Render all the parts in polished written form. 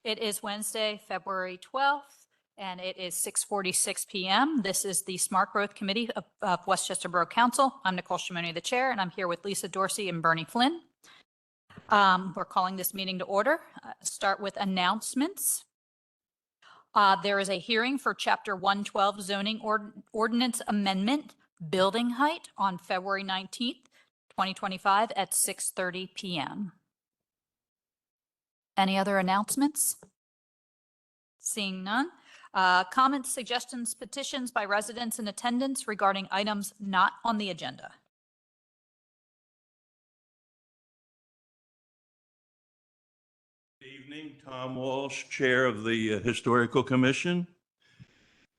It is Wednesday, February 12th, and it is 6:46 p.m. This is the Smart Growth Committee of Westchester Borough Council. I'm Nicole Shimoni, the chair, and I'm here with Lisa Dorsey and Bernie Flynn. We're calling this meeting to order. Start with announcements. There is a hearing for Chapter 112 zoning ordinance amendment, building height, on February 19th, 2025 at 6:30 p.m. Any other announcements? Seeing none. Comments, suggestions, petitions by residents in attendance regarding items not on the agenda. Good evening, Tom Walsh, Chair of the Historical Commission.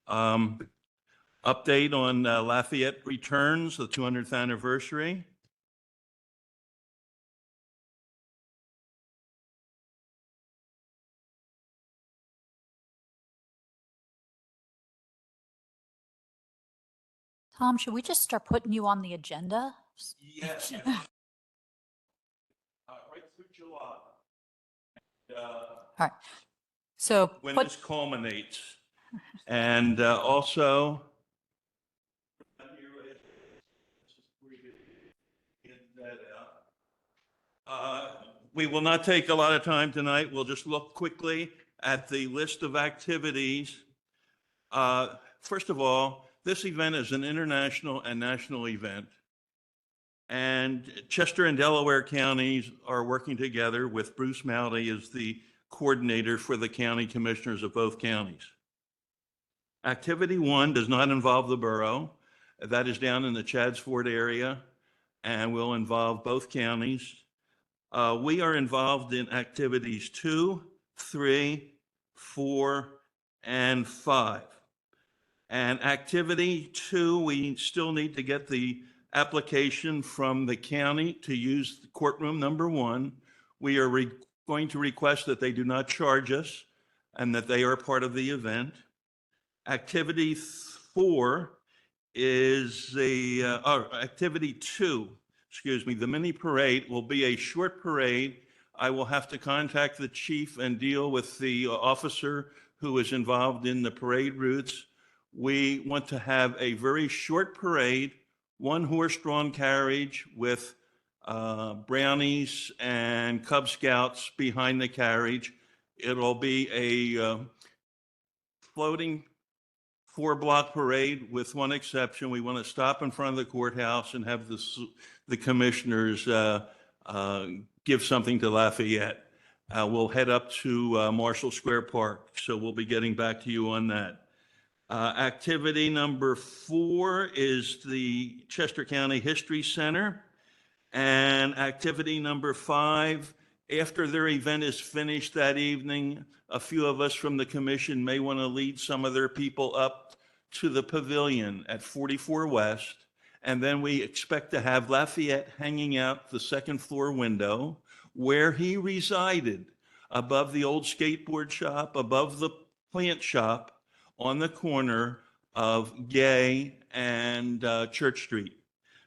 Update on Lafayette Returns, the 200th anniversary. Tom, should we just start putting you on the agenda? Yes. Right through July. All right. So When put, this culminates. And also, we will not take a lot of time tonight. We'll just look quickly at the list of activities. First of all, this event is an international and national event. And Chester and Delaware counties are working together with Bruce Mowdy as the coordinator for the county commissioners of both counties. Activity 1 does not involve the borough. That is down in the Chadds Ford area and will involve both counties. We are involved in activities 2, 3, 4, and 5. And activity 2, we still need to get the application from the county to use courtroom number 1. We are going to request that they do not charge us and that they are part of the event. Activity 4 is activity 2, excuse me, the mini parade will be a short parade. I will have to contact the chief and deal with the officer who is involved in the parade routes. We want to have a very short parade, 1 horse-drawn carriage with brownies and Cub Scouts behind the carriage. It'll be a floating 4-block parade with 1 exception. We want to stop in front of the courthouse and have the commissioners give something to Lafayette. We'll head up to Marshall Square Park, so we'll be getting back to you on that. Activity number 4 is the Chester County History Center. And activity number 5, after their event is finished that evening, a few of us from the commission may want to lead some of their people up to the pavilion at 44 West. And then we expect to have Lafayette hanging out the 2nd floor window where he resided, above the old skateboard shop, above the plant shop, on the corner of Gay and Church Street.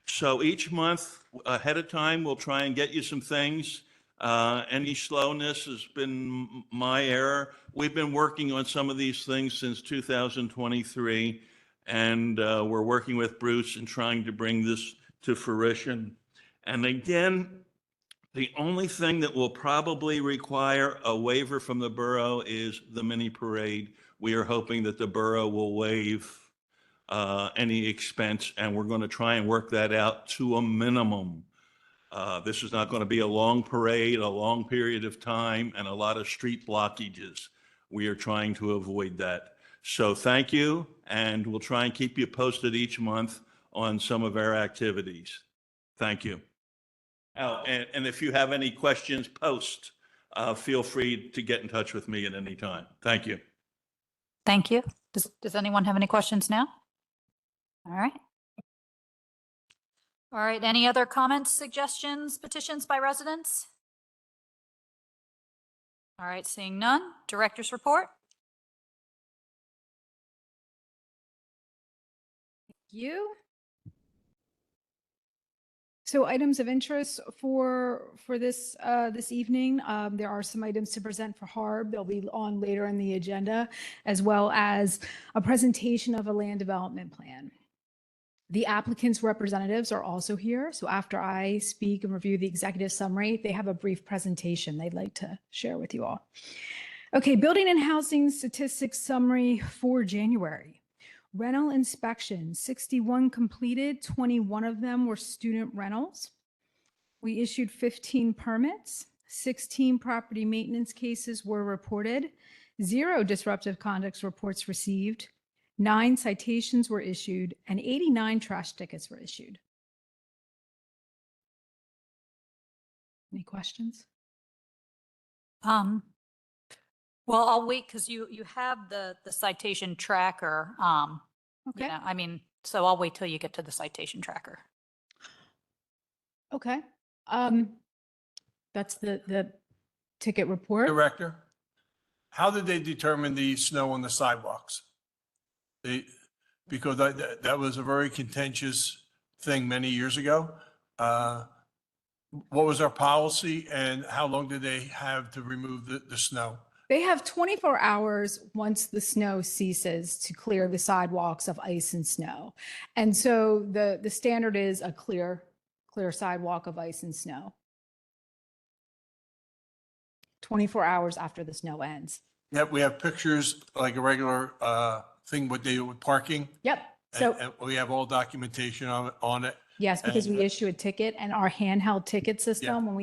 So each month ahead of time, we'll try and get you some things. Any slowness has been my error. We've been working on some of these things since 2023, and we're working with Bruce and trying to bring this to fruition. And again, the only thing that will probably require a waiver from the borough is the mini parade. We are hoping that the borough will waive any expense, and we're going to try and work that out to a minimum. This is not going to be a long parade, a long period of time, and a lot of street blockages. We are trying to avoid that. So thank you, and we'll try and keep you posted each month on some of our activities. Thank you. Oh, and if you have any questions post, feel free to get in touch with me at any time. Thank you. thank you. Does anyone have any questions now? All right. All right. Any other comments, suggestions, petitions by residents? All right. Seeing none. Director's report. You. So items of interest for this this evening, there are some items to present for HARB. They'll be on later in the agenda, as well as a presentation of a land development plan. The applicant's representatives are also here. So after I speak and review the executive summary, they have a brief presentation they'd like to share with you all. Okay, building and housing statistics summary for January. Rental inspections, 61 completed, 21 of them were student rentals. We issued 15 permits, 16 property maintenance cases were reported, 0 disruptive conduct reports received, 9 citations were issued, and 89 trash tickets were issued. Any questions? Well, I'll wait because you have the citation tracker. Okay. Yeah, I mean, so I'll wait till you get to the citation tracker. Okay. That's the ticket report. Director, how did they determine the snow on the sidewalks? Because that was a very contentious thing many years ago. What was our policy and how long did they have to remove the snow? They have 24 hours once the snow ceases to clear the sidewalks of ice and snow. And so the standard is a clear sidewalk of ice and snow. 24 hours after the snow ends. Yep, we have pictures like a regular thing what they do with parking. Yep. So And we have all documentation on it. yes, because we and- issue a ticket and our handheld ticket system, when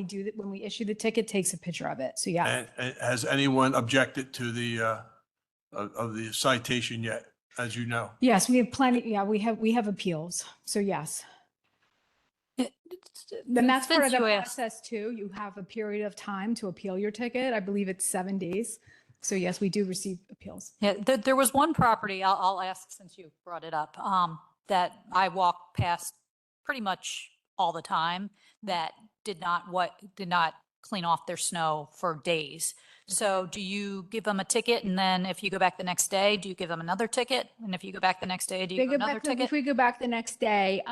we issue the ticket, takes a picture of it. So yeah. And has anyone objected to the of the citation yet, as you know? Yes, we have plenty. Yeah, we have appeals. So yes. Then that's part of Since the you asked- process too. You have a period of time to appeal your ticket. I believe it's 7 days. So yes, we do receive appeals. Yeah, there was one property, I'll ask since you brought it up, that I walk past pretty much all the time that did not clean off their snow for days. So do you give them a ticket and then if you go back the next day, do you give them another ticket? And if you go back the next day, do you They give go them another back, if ticket? we go back the next day,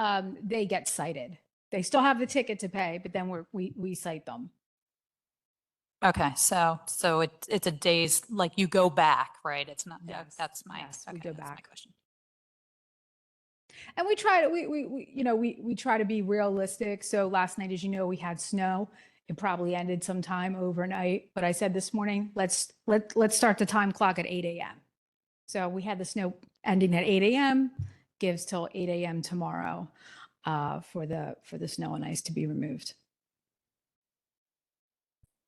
they get cited. They still have the ticket to pay, but then we cite them. Okay, so it's a days, like you go back, right? It's not, Yes, that's my, yes, we okay, go that's my back. question. And we try to, we try to be realistic. So last night, as you know, we had snow. It probably ended sometime overnight, but I said this morning, let's start the time clock at 8 a.m. So we had the snow ending at 8 a.m., gives till 8 a.m. tomorrow for the snow and ice to be removed.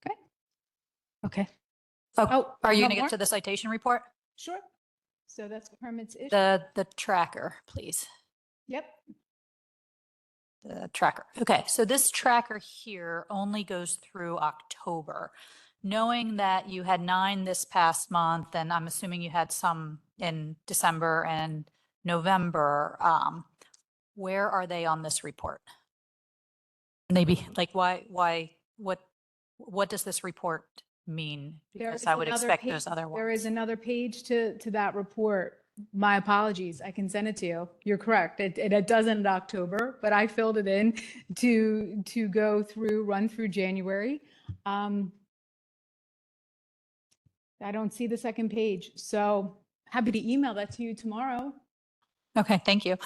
Okay. Okay. Oh, are you you going want to get more? to the citation report? Sure. So that's permits issued. The tracker, please. Yep. The tracker. Okay, so this tracker here only goes through October. Knowing that you had 9 this past month, and I'm assuming you had some in December and November, where are they on this report? Maybe like what does this report mean? There Because is I would another expect page- those other There ones. is another page to that report. My apologies. I can send it to you. You're correct. It does end in October, but I filled it in to go through, run through January. I don't see the second page, so happy to email that to you tomorrow. Okay, thank you.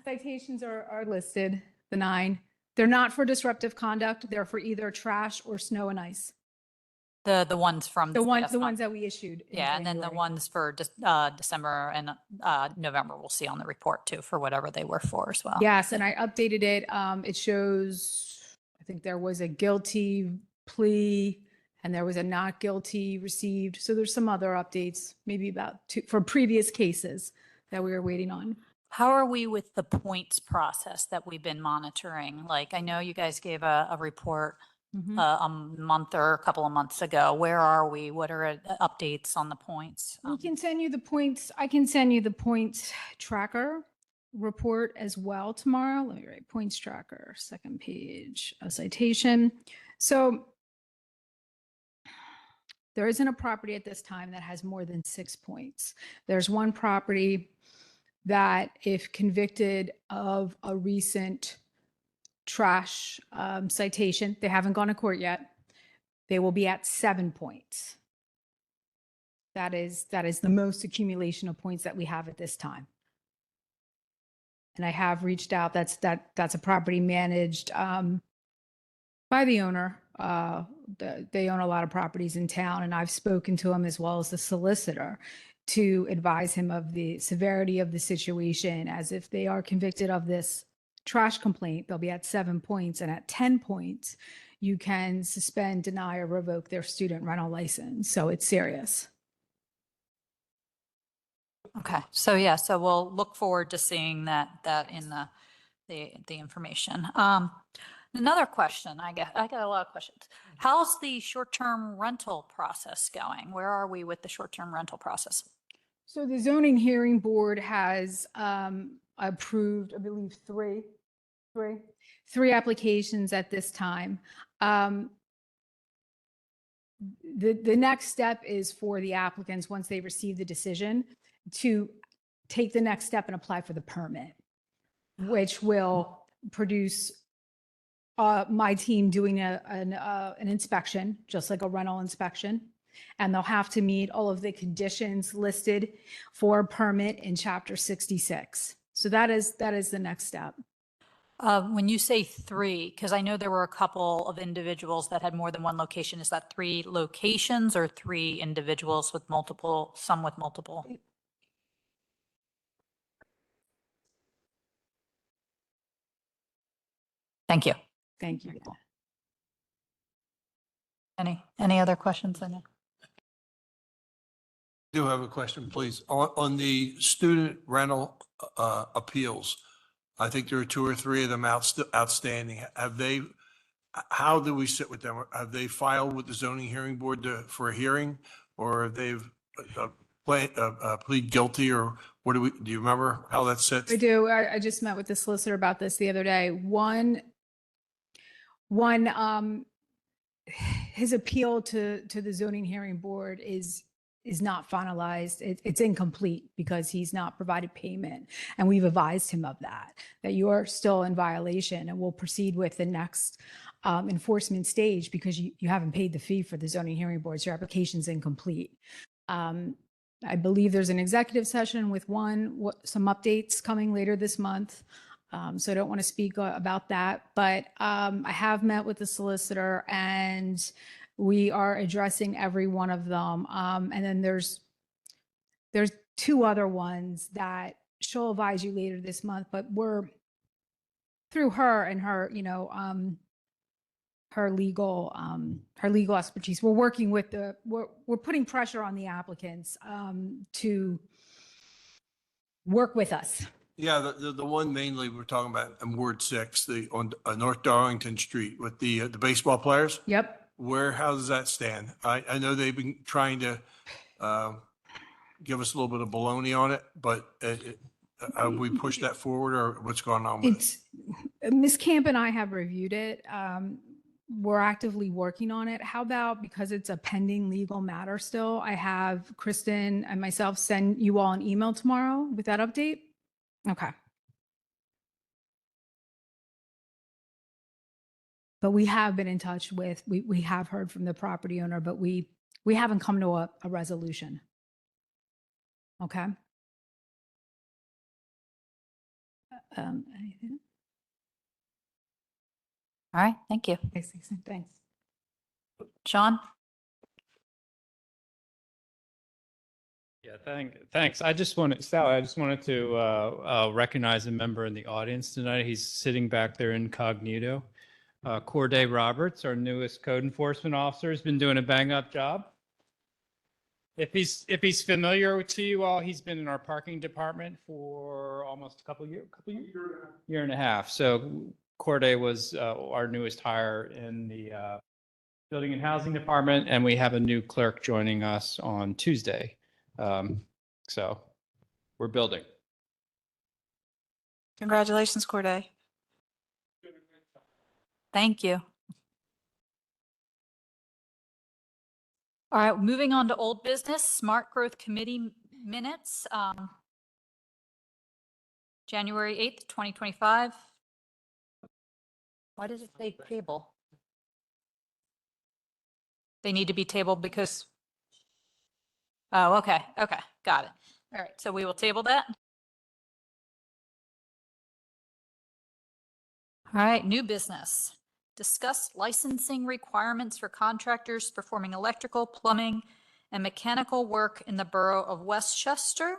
Citations are listed, the 9. They're not for disruptive conduct. They're for either trash or snow and ice. The ones from The last ones month. that we issued. in Yeah, and then the January. ones for December and November, we'll see on the report too, for whatever they were for as well. Yes, and I updated it. It shows, I think there was a guilty plea and there was a not guilty received. So there's some other updates, maybe about 2 for previous cases that we were waiting on. How are we with the points process that we've been monitoring? Like, I know you guys gave a report Mhm. a month or a couple of months ago. Where are we? What are updates on the points? We can send you the points. I can send you the points tracker report as well tomorrow. Let me write points tracker, second page, a citation. So there isn't a property at this time that has more than 6 points. There's one property that if convicted of a recent trash citation. They haven't gone to court yet. They will be at 7 points. That is the most accumulation of points that we have at this time. And I have reached out. That's a property managed by the owner. They own a lot of properties in town, and I've spoken to him as well as the solicitor to advise him of the severity of the situation, as if they are convicted of this trash complaint, they'll be at 7 points, and at 10 points, you can suspend, deny, or revoke their student rental license. So it's serious. Okay, so yeah, so we'll look forward to seeing that in the information. Another question, I got a lot of questions. How's the short-term rental process going? Where are we with the short-term rental process? So the zoning hearing board has approved, I believe, three applications at this time. The next step is for the applicants, once they receive the decision, to take the next step and apply for the permit, which will produce my team doing an inspection, just like a rental inspection. And they'll have to meet all of the conditions listed for a permit in Chapter 66. So that is the next step. When you say 3, because I know there were a couple of individuals that had more than one location, is that 3 locations or 3 individuals with multiple, some with multiple? Thank you. Thank you. Any other questions? I know. Do have a question, please. On the student rental appeals, I think there are 2 or 3 of them outstanding. How do we sit with them? Have they filed with the zoning hearing board for a hearing? Or have they plead guilty, or what do you remember how that sits? I do. I just met with the solicitor about this the other day. One, his appeal to the zoning hearing board is not finalized. It's incomplete because he's not provided payment. And we've advised him of that you're still in violation, and we'll proceed with the next enforcement stage because you haven't paid the fee for the zoning hearing board. So your application's incomplete. I believe there's an executive session with some updates coming later this month. So I don't want to speak about that, but I have met with the solicitor and we are addressing every one of them. And then there's 2 other ones that she'll advise you later this month, but we're through her and her, her legal expertise. We're working with we're putting pressure on the applicants to work with us. Yeah, the one mainly we're talking about in Ward 6, on North Darlington Street with the baseball players. Yep. How does that stand? I know they've been trying to give us a little bit of baloney on it, but have we pushed that forward, or what's going on with it? Ms. Camp and I have reviewed it. We're actively working on it. How about, because it's a pending legal matter still, I have Kristen and myself send you all an email tomorrow with that update? Okay. But we have been in touch with, we have heard from the property owner, but we haven't come to a resolution. Okay. Anything? All right, thank you. Thanks. Sean? Yeah, thanks. I just wanted to recognize a member in the audience tonight. He's sitting back there incognito. Corday Roberts, our newest code enforcement officer, has been doing a bang-up job. If he's familiar to you all, he's been in our parking department for almost a year and a half. So Corday was our newest hire in the building and housing department, and we have a new clerk joining us on Tuesday. So we're building. Congratulations, Corday. Thank you. All right, moving on to old business, Smart Growth Committee minutes. January 8th, 2025. Why does it say table? They need to be tabled because, oh, okay, okay, got it. All right, so we will table that. All right, new business. Discuss licensing requirements for contractors performing electrical, plumbing, and mechanical work in the borough of Westchester.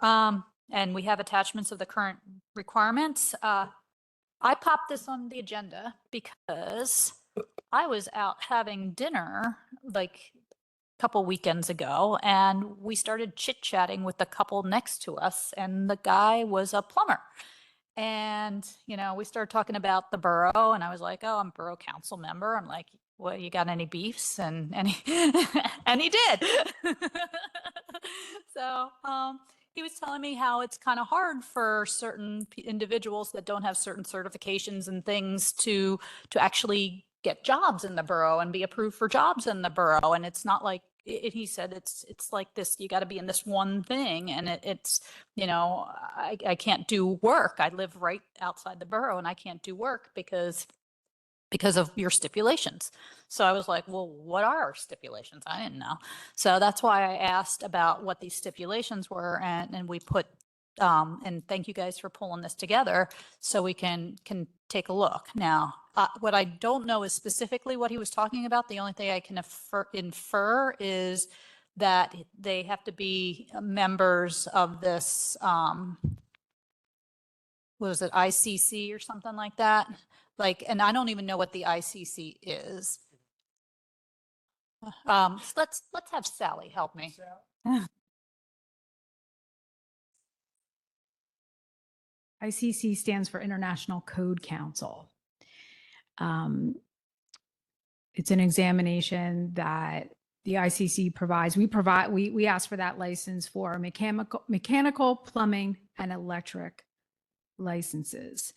And we have attachments of the current requirements. I popped this on the agenda because I was out having dinner like a couple weekends ago, and we started chit-chatting with the couple next to us, and the guy was a plumber. And, you know, we started talking about the borough, and I was like, oh, I'm borough council member. I'm like, well, you got any beefs? And he, and he did. So, he was telling me how it's kind of hard for certain individuals that don't have certain certifications and things to actually get jobs in the borough and be approved for jobs in the borough. And it's not like he said it's like this, you got to be in this one thing, and it's, you know, I can't do work. I live right outside the borough, and I can't do work because of your stipulations. So I was like, well, what are our stipulations? I didn't know. So that's why I asked about what these stipulations were, and we put, and thank you guys for pulling this together so we can take a look. Now, what I don't know is specifically what he was talking about. The only thing I can infer is that they have to be members of this, what was it, ICC or something like that? Like, and I don't even know what the ICC is. Let's have Sally help me. ICC stands for International Code Council. It's an examination that the ICC provides. We ask for that license for mechanical, plumbing, and electric licenses.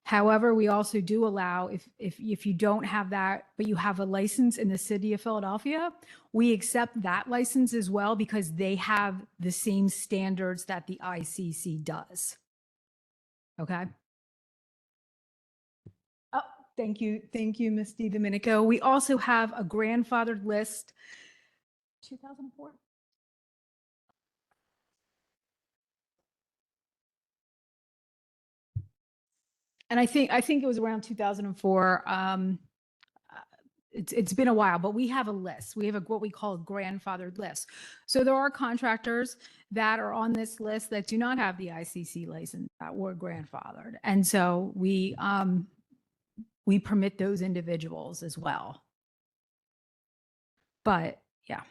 However, we also do allow, if you don't have that, but you have a license in the city of Philadelphia, we accept that license as well because they have the same standards that the ICC does. Okay. Oh, thank you, Ms. DiDomenico. We also have a grandfathered list. 2004. And I think it was around 2004. It's been a while, but we have a list. We have what we call a grandfathered list. So there are contractors that are on this list that do not have the ICC license that were grandfathered, and so we permit those individuals as well. But yeah.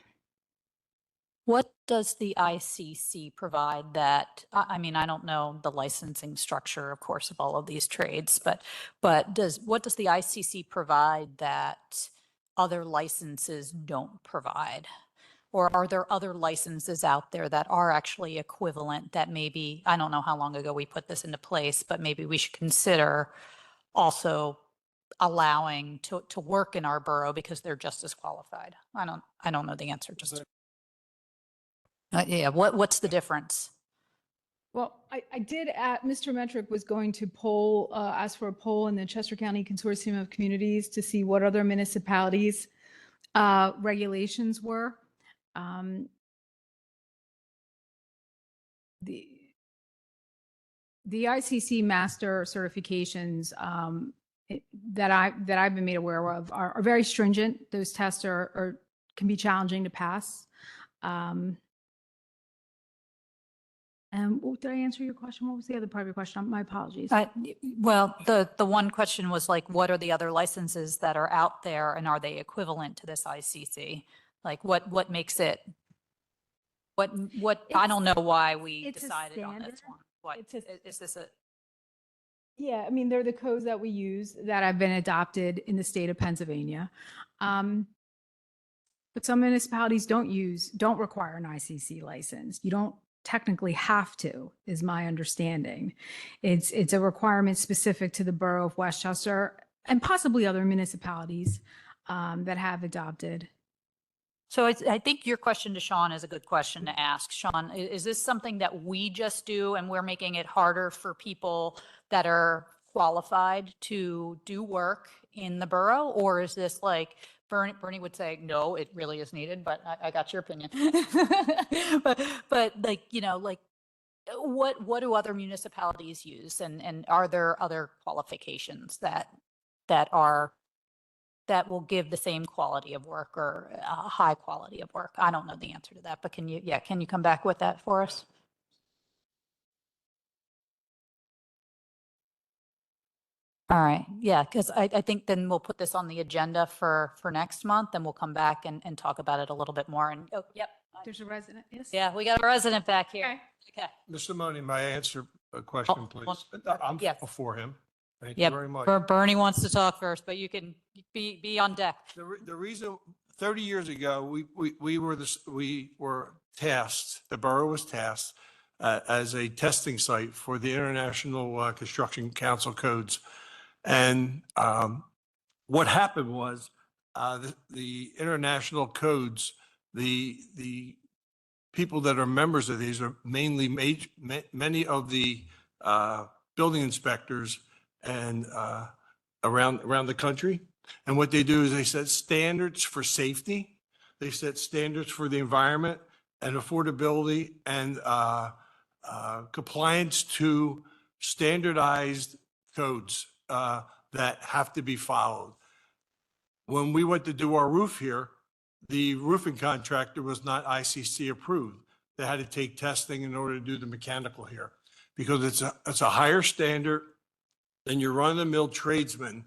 What does the ICC provide that, I mean, I don't know the licensing structure, of course, of all of these trades, but what does the ICC provide that other licenses don't provide? Or are there other licenses out there that are actually equivalent that maybe, I don't know how long ago we put this into place, but maybe we should consider also allowing to work in our borough because they're just as qualified? I don't know the answer, just. Yeah, what's the difference? Well, I did Mr. Metric was going to ask for a poll in the Chester County Consortium of Communities to see what other municipalities' regulations were. The ICC master certifications that I've been made aware of are very stringent. Those tests can be challenging to pass. And did I answer your question? What was the other part of your question? My apologies. Well, the one question was like, what are the other licenses that are out there, and are they equivalent to this ICC? Like, what makes it? I don't know why we it's a decided on this standard. one. What It's a- is this a? Yeah, I mean, they're the codes that we use that have been adopted in the state of Pennsylvania. But some municipalities don't require an ICC license. You don't technically have to, is my understanding. It's a requirement specific to the borough of Westchester and possibly other municipalities that have adopted. So I think your question to Sean is a good question to ask. Sean, is this something that we just do and we're making it harder for people that are qualified to do work in the borough? Or is this like, Bernie would say, no, it really is needed, but I got your opinion. But like, like, what do other municipalities use? And are there other qualifications that will give the same quality of work or a high quality of work? I don't know the answer to that, but can you come back with that for us? All right, yeah, because I think then we'll put this on the agenda for next month, and we'll come back and talk about it a little bit more. And, oh, yep. There's a resident, yes? Yeah, we got a resident back here. Okay. Okay. Mr. Money, may I answer a question, Oh, please? well, I'm yes. for him. Thank you Yep, very much. Bernie wants to talk first, but you can be on deck. The reason, 30 years ago, we were tasked, the borough was tasked as a testing site for the International Construction Council codes. And what happened was the international codes, the people that are members of these are mainly many of the building inspectors and around the country. And what they do is they set standards for safety. They set standards for the environment and affordability and compliance to standardized codes that have to be followed. When we went to do our roof here, the roofing contractor was not ICC approved. They had to take testing in order to do the mechanical here because it's a higher standard than your run-of-the-mill tradesman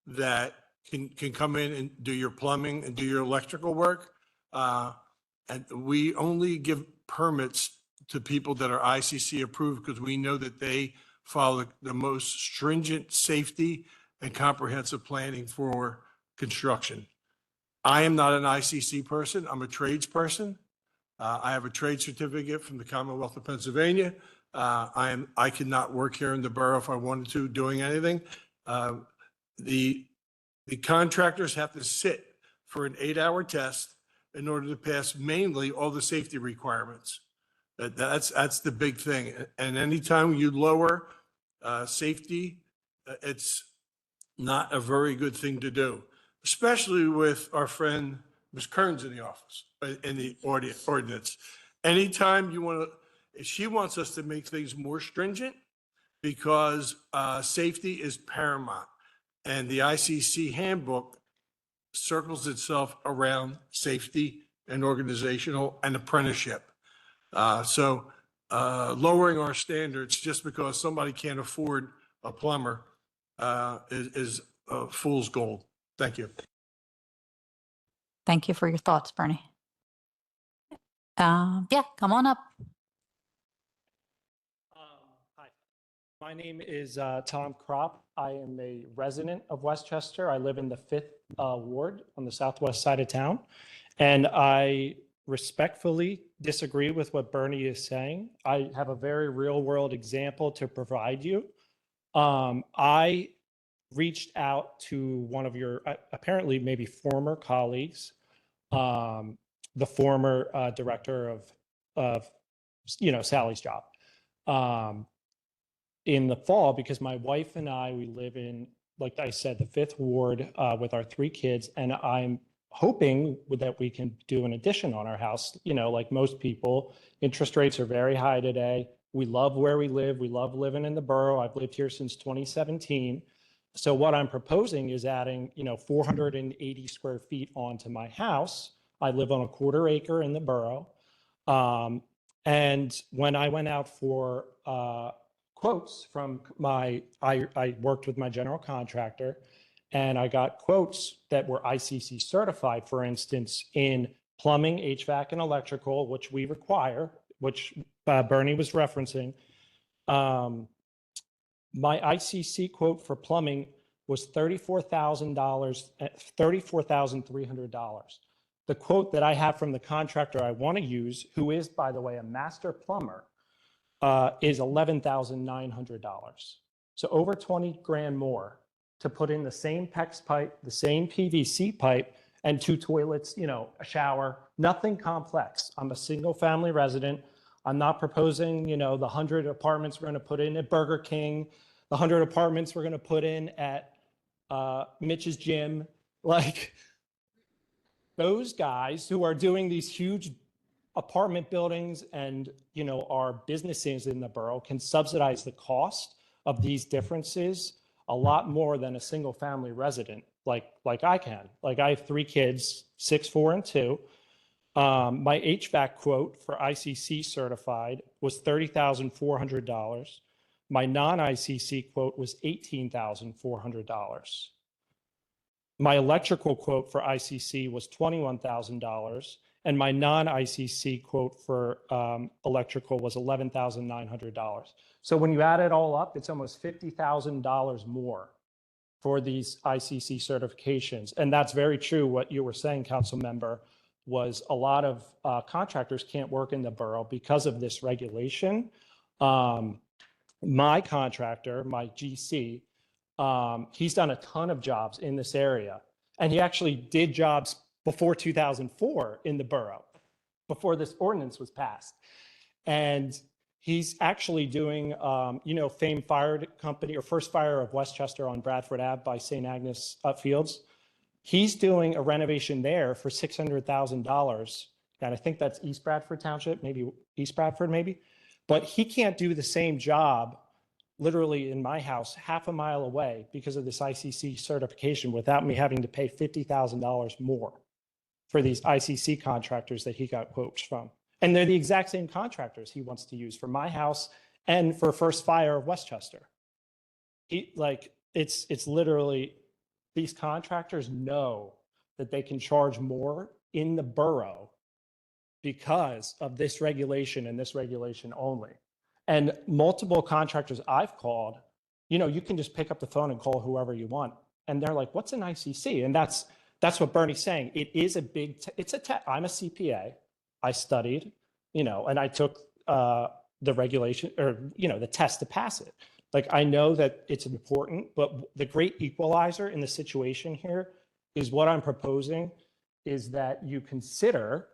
that can come in and do your plumbing and do your electrical work. And we only give permits to people that are ICC approved because we know that they follow the most stringent safety and comprehensive planning for construction. I am not an ICC person. I'm a trades person. I have a trade certificate from the Commonwealth of Pennsylvania. I cannot work here in the borough if I wanted to doing anything. The contractors have to sit for an 8-hour test in order to pass mainly all the safety requirements. That's the big thing. And anytime you lower safety, it's not a very good thing to do, especially with our friend Ms. Kearns in the office, in the ordinance. Anytime you want to, if she wants us to make things more stringent because safety is paramount. And the ICC handbook circles itself around safety and organizational and apprenticeship. So lowering our standards just because somebody can't afford a plumber is a fool's gold. Thank you. Thank you for your thoughts, Bernie. Yeah, come on up. Hi, my name is Tom Kropp. I am a resident of Westchester. I live in the 5th Ward on the southwest side of town. And I respectfully disagree with what Bernie is saying. I have a very real world example to provide you. I reached out to one of your apparently maybe former colleagues, the former director of Sally's job, in the fall, because my wife and we live in, like I said, the 5th Ward with our 3 kids, and I'm hoping that we can do an addition on our house. Like most people, interest rates are very high today. We love where we live. We love living in the borough. I've lived here since 2017. So what I'm proposing is adding, 480 square feet onto my house. I live on a 1/4 acre in the borough. And when I went out for quotes from I worked with my general contractor, and I got quotes that were ICC certified, for instance, in plumbing, HVAC, and electrical, which we require, which Bernie was referencing. My ICC quote for plumbing was $34,000, $34,300. The quote that I have from the contractor I want to use, who is, by the way, a master plumber, is $11,900. So over 20 grand more to put in the same PEX pipe, the same PVC pipe, and 2 toilets, a shower, nothing complex. I'm a single family resident. I'm not proposing, the 100 apartments we're going to put in at Burger King. the 100 apartments we're going to put in at Mitch's gym, like those guys who are doing these huge apartment buildings and, you know, our businesses in the borough can subsidize the cost of these differences a lot more than a single family resident like I can. Like I have 3 kids, 6, 4, and 2. My HVAC quote for ICC certified was $30,400. My non-ICC quote was $18,400. My electrical quote for ICC was $21,000, and my non-ICC quote for electrical was $11,900. So when you add it all up, it's almost $50,000 more for these ICC certifications. And that's very true. What you were saying, council member, was a lot of contractors can't work in the borough because of this regulation. My contractor, my GC, he's done a ton of jobs in this area. And he actually did jobs before 2004 in the borough, before this ordinance was passed. And he's actually doing, you know, Fame Fire Company, or First Fire of Westchester on Bradford Ave by St. Agnes Fields. He's doing a renovation there for $600,000. And I think that's East Bradford Township, maybe East Bradford, maybe. But he can't do the same job literally in my house, half a mile away, because of this ICC certification without me having to pay $50,000 more for these ICC contractors that he got quotes from. And they're the exact same contractors he wants to use for my house and for First Fire of Westchester. It's literally, these contractors know that they can charge more in the borough because of this regulation and this regulation only. And multiple contractors I've called, you know, you can just pick up the phone and call whoever you want. And they're like, what's an ICC? And that's what Bernie's saying. It is a big, I'm a CPA. I studied, you know, and I took the regulation, or, you know, the test to pass it. Like, I know that it's important, but the great equalizer in the situation here is what I'm proposing is that you consider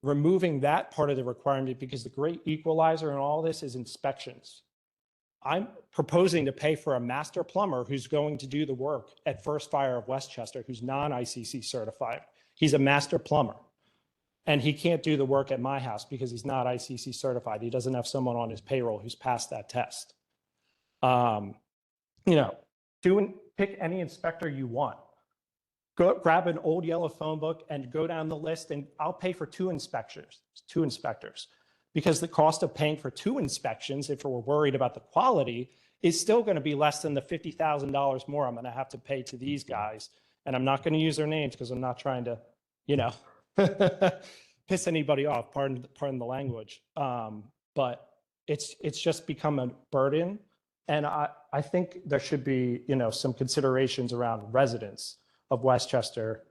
removing that part of the requirement, because the great equalizer in all this is inspections. I'm proposing to pay for a master plumber who's going to do the work at First Fire of Westchester, who's non-ICC certified. He's a master plumber, and he can't do the work at my house because he's not ICC certified. He doesn't have someone on his payroll who's passed that test. You know, pick any inspector you want. Go grab an old yellow phone book and go down the list, and I'll pay for two inspectors, because the cost of paying for 2 inspections, if we're worried about the quality, is still going to be less than the $50,000 more I'm going to have to pay to these guys. And I'm not going to use their names because I'm not trying to, you know, piss anybody off, pardon the language. But it's just become a burden. And I think there should be, you know, some considerations around residents of Westchester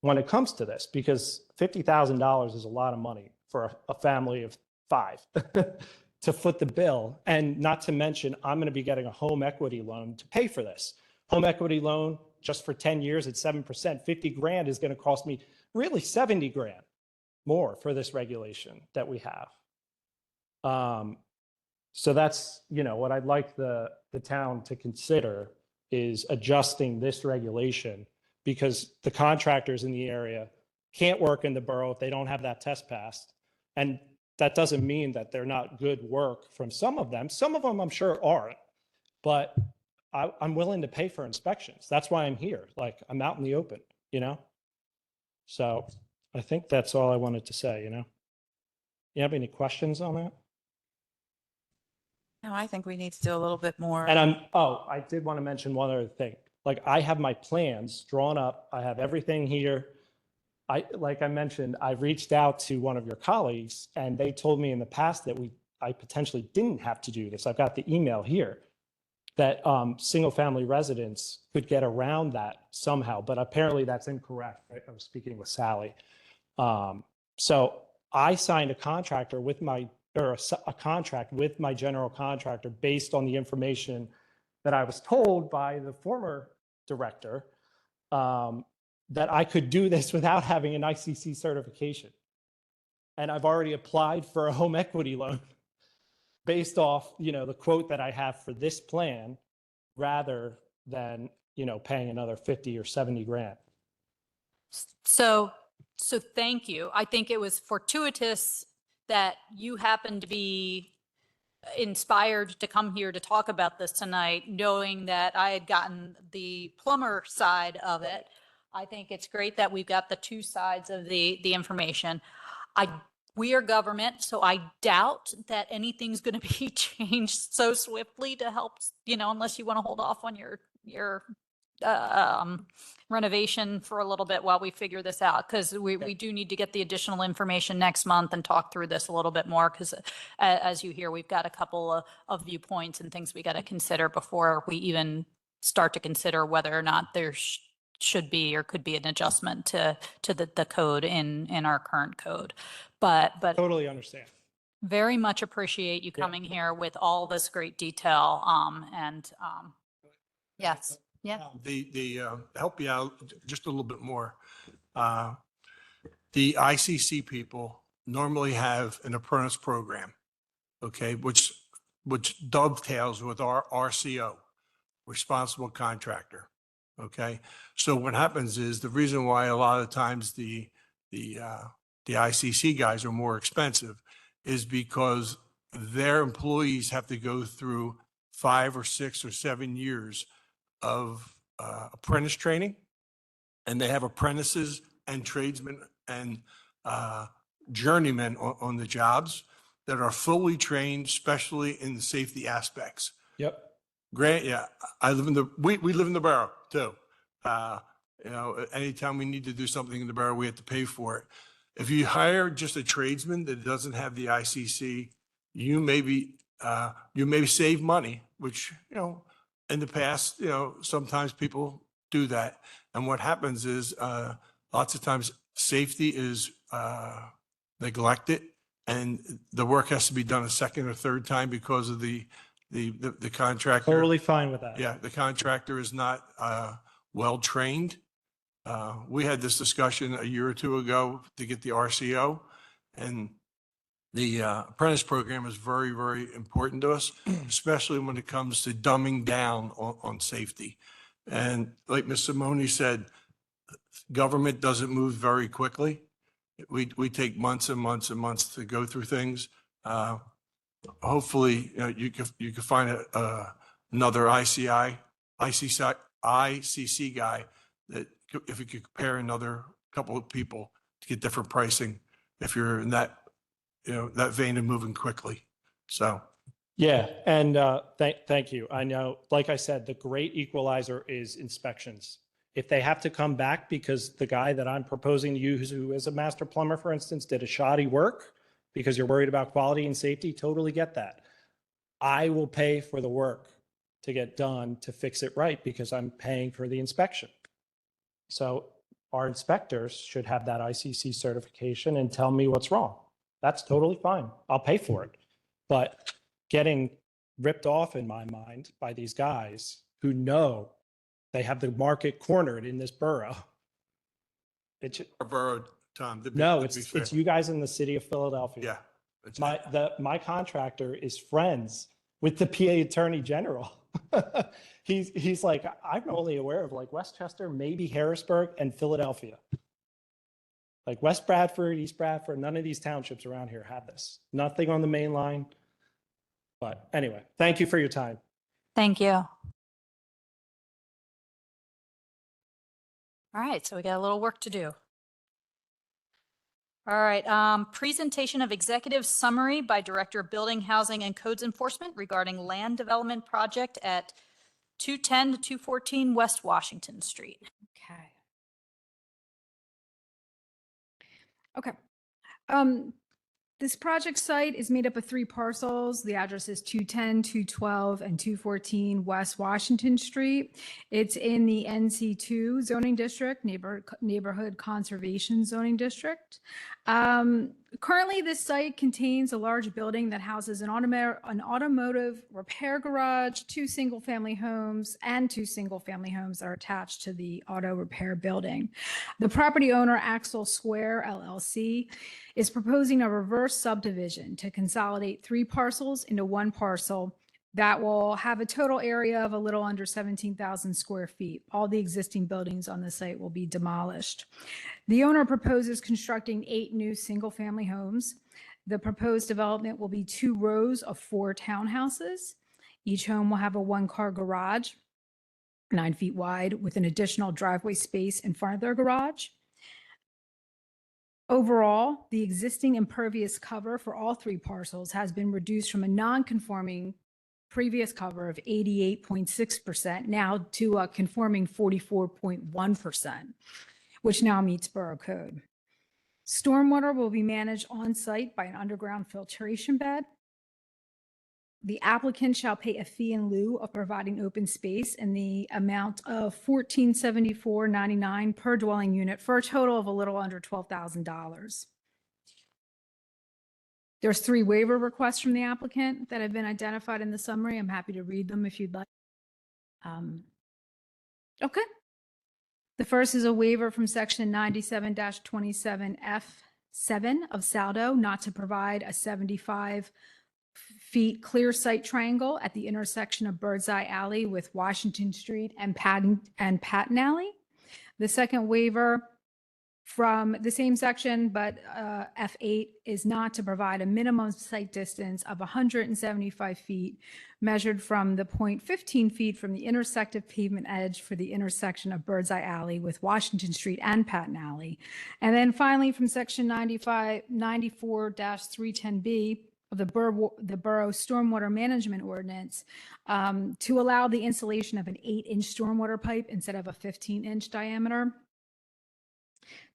when it comes to this, because $50,000 is a lot of money for a family of 5 to foot the bill. And not to mention, I'm going to be getting a home equity loan to pay for this. Home equity loan, just for 10 years at 7%, 50 grand is going to cost me really 70 grand more for this regulation that we have. So that's, you know, what I'd like the town to consider is adjusting this regulation, because the contractors in the area can't work in the borough if they don't have that test passed. And that doesn't mean that they're not good work from some of them. Some of them I'm sure aren't, but I'm willing to pay for inspections. That's why I'm here. Like, I'm out in the open, you know? So I think that's all I wanted to say, you know? You have any questions on that? No, I think we need to do a little bit more. And I did want to mention one other thing. Like, I have my plans drawn up. I have everything here. Like I mentioned, I reached out to one of your colleagues, and they told me in the past that I potentially didn't have to do this. I've got the email here that single family residents could get around that somehow, but apparently that's incorrect. Right? I was speaking with Sally. So I signed a contract with my general contractor based on the information that I was told by the former director, that I could do this without having an ICC certification. And I've already applied for a home equity loan based off, you know, the quote that I have for this plan rather than, paying another 50 or 70 grand. So thank you. I think it was fortuitous that you happened to be inspired to come here to talk about this tonight, knowing that I had gotten the plumber side of it. I think it's great that we've got the two sides of the information. We are government, so I doubt that anything's going to be changed so swiftly to help, unless you want to hold off on your renovation for a little bit while we figure this out, because we do need to get the additional information next month and talk through this a little bit more, because as you hear, we've got a couple of viewpoints and things we got to consider before we even start to consider whether or not there should be or could be an adjustment to the code in our current code. But Totally understand. very much appreciate you Yeah. coming here with all this great detail. Yes. Yeah. Help you out just a little bit more. The ICC people normally have an apprentice program, okay, which dovetails with our RCO, responsible contractor. Okay, so what happens is the reason why a lot of times the ICC guys are more expensive is because their employees have to go through 5 or 6 or 7 years of apprentice training, and they have apprentices and tradesmen and journeymen on the jobs that are fully trained, especially in the safety aspects. Yep. Grant, yeah, I live in we live in the borough too. Anytime we need to do something in the borough, we have to pay for it. If you hire just a tradesman that doesn't have the ICC, you maybe save money, which, in the past, sometimes people do that. And what happens is, lots of times safety is neglected, and the work has to be done a second or third time because of the contractor. Totally fine with that. Yeah, the contractor is not well-trained. We had this discussion a year or two ago to get the RCO, and the apprentice program is very, very important to us, especially when it comes to dumbing down on safety. And like Ms. Simone said, government doesn't move very quickly. We take months and months and months to go through things. Hopefully, you could find another ICC guy that if you could compare another couple of people to get different pricing, if you're in that vein of moving quickly. So. Yeah, and thank you. I know, like I said, the great equalizer is inspections. If they have to come back because the guy that I'm proposing to use, who is a master plumber, for instance, did a shoddy work because you're worried about quality and safety, totally get that. I will pay for the work to get done to fix it right because I'm paying for the inspection. So our inspectors should have that ICC certification and tell me what's wrong. That's totally fine. I'll pay for it. But getting ripped off in my mind by these guys who know they have the market cornered in this borough. Our borough, Tom. No, it's you guys in the city of Philadelphia. Yeah. My contractor is friends with the PA Attorney General. He's like, I'm only aware of like Westchester, maybe Harrisburg, and Philadelphia. Like West Bradford, East Bradford, none of these townships around here have this. Nothing on the main line. But anyway, thank you for your time. Thank you. All right, so we got a little work to do. All right, presentation of executive summary by Director of Building, Housing, and Codes Enforcement regarding land development project at 210 to 214 West Washington Street. Okay. This project site is made up of 3 parcels. The address is 210, 212, and 214 West Washington Street. It's in the NC2 zoning district, neighborhood conservation zoning district. Currently, this site contains a large building that houses an automotive repair garage, 2 single-family homes, and 2 single-family homes that are attached to the auto repair building. The property owner, Axel Square LLC, is proposing a reverse subdivision to consolidate 3 parcels into 1 parcel that will have a total area of a little under 17,000 square feet. All the existing buildings on the site will be demolished. The owner proposes constructing 8 new single-family homes. The proposed development will be 2 rows of 4 townhouses. Each home will have a 1-car garage, 9 feet wide, with an additional driveway space in front of their garage. Overall, the existing impervious cover for all 3 parcels has been reduced from a non-conforming previous cover of 88.6% now to a conforming 44.1%, which now meets Borough Code. Stormwater will be managed on-site by an underground filtration bed. The applicant shall pay a fee in lieu of providing open space in the amount of $1474.99 per dwelling unit for a total of a little under $12,000. There's 3 waiver requests from the applicant that have been identified in the summary. I'm happy to read them if you'd like. Okay. The first is a waiver from section 97-27F7 of SALDO not to provide a 75 feet clear sight triangle at the intersection of Birdseye Alley with Washington Street and Patton Alley. The second waiver from the same section, but F8, is not to provide a minimum site distance of 175 feet measured from the point 15 feet from the intersective pavement edge for the intersection of Birdseye Alley with Washington Street and Patton Alley. And then finally, from section 94-310B of the Borough Stormwater Management Ordinance, to allow the installation of an 8-inch stormwater pipe instead of a 15-inch diameter.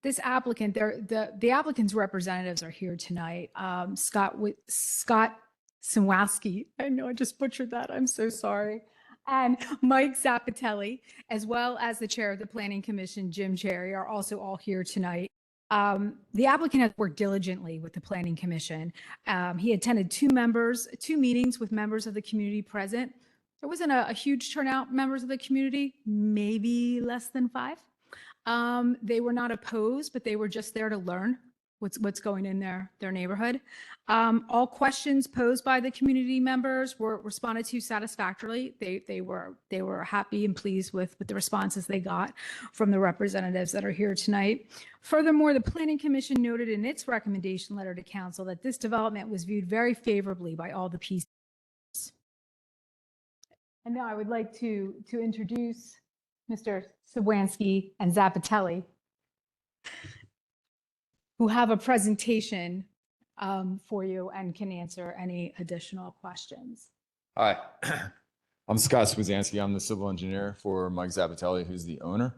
This applicant, the applicant's representatives are here tonight. Scott Simwowski, I know I just butchered that, I'm so sorry. And Mike Zappatelli, as well as the chair of the Planning Commission, Jim Cherry, are also all here tonight. The applicant has worked diligently with the Planning Commission. He attended 2 meetings with members of the community present. There wasn't a huge turnout, members of the community, maybe less than 5. They were not opposed, but they were just there to learn what's going in their neighborhood. All questions posed by the community members were responded to satisfactorily. They were happy and pleased with the responses they got from the representatives that are here tonight. Furthermore, the Planning Commission noted in its recommendation letter to council that this development was viewed very favorably by all the pieces. And now I would like to introduce Mr. Swansky and Zappatelli, who have a presentation for you and can answer any additional questions. Hi, I'm Scott Swazanski. I'm the civil engineer for Mike Zappatelli, who's the owner.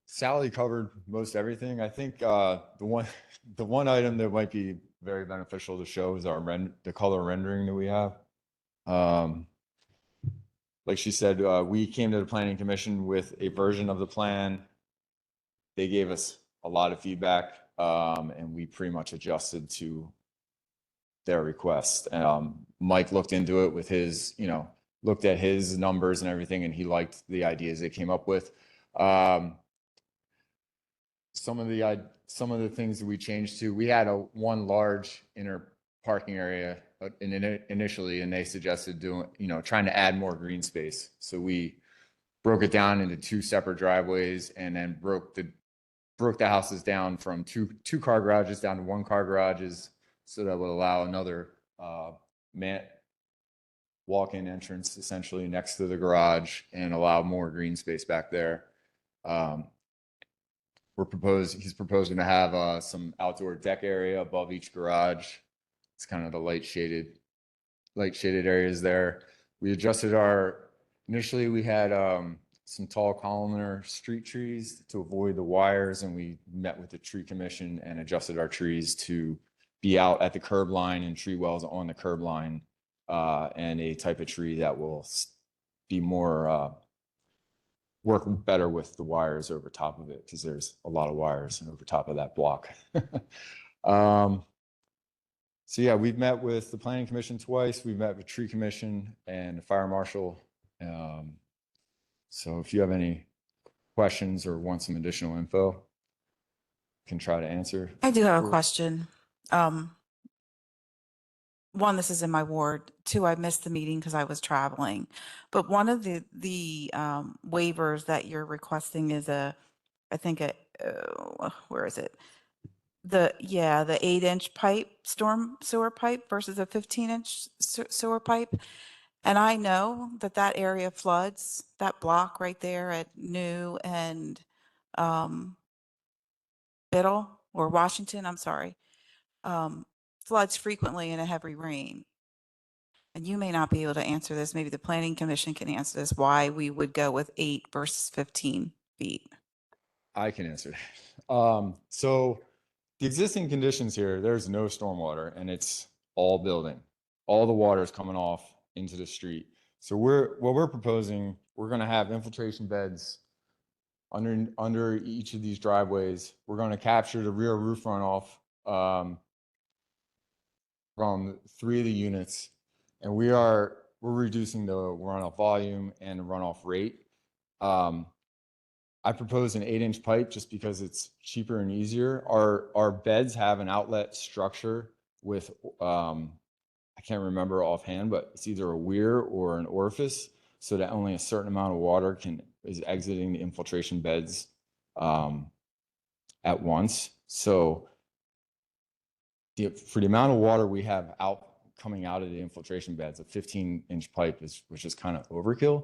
Sally covered most everything. I think the one item that might be very beneficial to show is the color rendering that we have. Like she said, we came to the Planning Commission with a version of the plan. They gave us a lot of feedback, and we pretty much adjusted to their request. Mike looked into it with his, looked at his numbers and everything, and he liked the ideas they came up with. Some of the things that we changed to, we had one large inner parking area initially, and they suggested trying to add more green space. So we broke it down into 2 separate driveways, and then broke the houses down from two car garages down to 1-car garages, so that would allow another walk-in entrance essentially next to the garage and allow more green space back there. He's proposing to have some outdoor deck area above each garage. It's kind of the light shaded areas there. We adjusted initially we had some tall columnar street trees to avoid the wires, and we met with the tree commission and adjusted our trees to be out at the curb line and tree wells on the curb line, and a type of tree that will be more work better with the wires over top of it, because there's a lot of wires over top of that block. So yeah, we've met with the Planning Commission twice. We've met with Tree Commission and the Fire Marshal. So if you have any questions or want some additional info, I can try to answer. I do have a question. one, this is in my ward. Two, I missed the meeting because I was traveling. But one of the waivers that you're requesting is I think where is it? The 8-inch pipe, storm sewer pipe versus a 15-inch sewer pipe. And I know that area floods, that block right there at New and Biddle or Washington, I'm sorry, floods frequently in a heavy rain. And you may not be able to answer this. Maybe the planning commission can answer this, why we would go with 8 versus 15 feet. I can answer that. So the existing conditions here, there's no stormwater and it's all building. All the water is coming off into the street. So what we're proposing, we're going to have infiltration beds under each of these driveways. We're going to capture the rear roof runoff from 3 of the units, and we're reducing the runoff volume and the runoff rate. I propose an 8-inch pipe just because it's cheaper and easier. Our beds have an outlet structure with I can't remember offhand, but it's either a weir or an orifice, so that only a certain amount of water is exiting the infiltration beds at once. So for the amount of water we have coming out of the infiltration beds, a 15-inch pipe which is kind of overkill.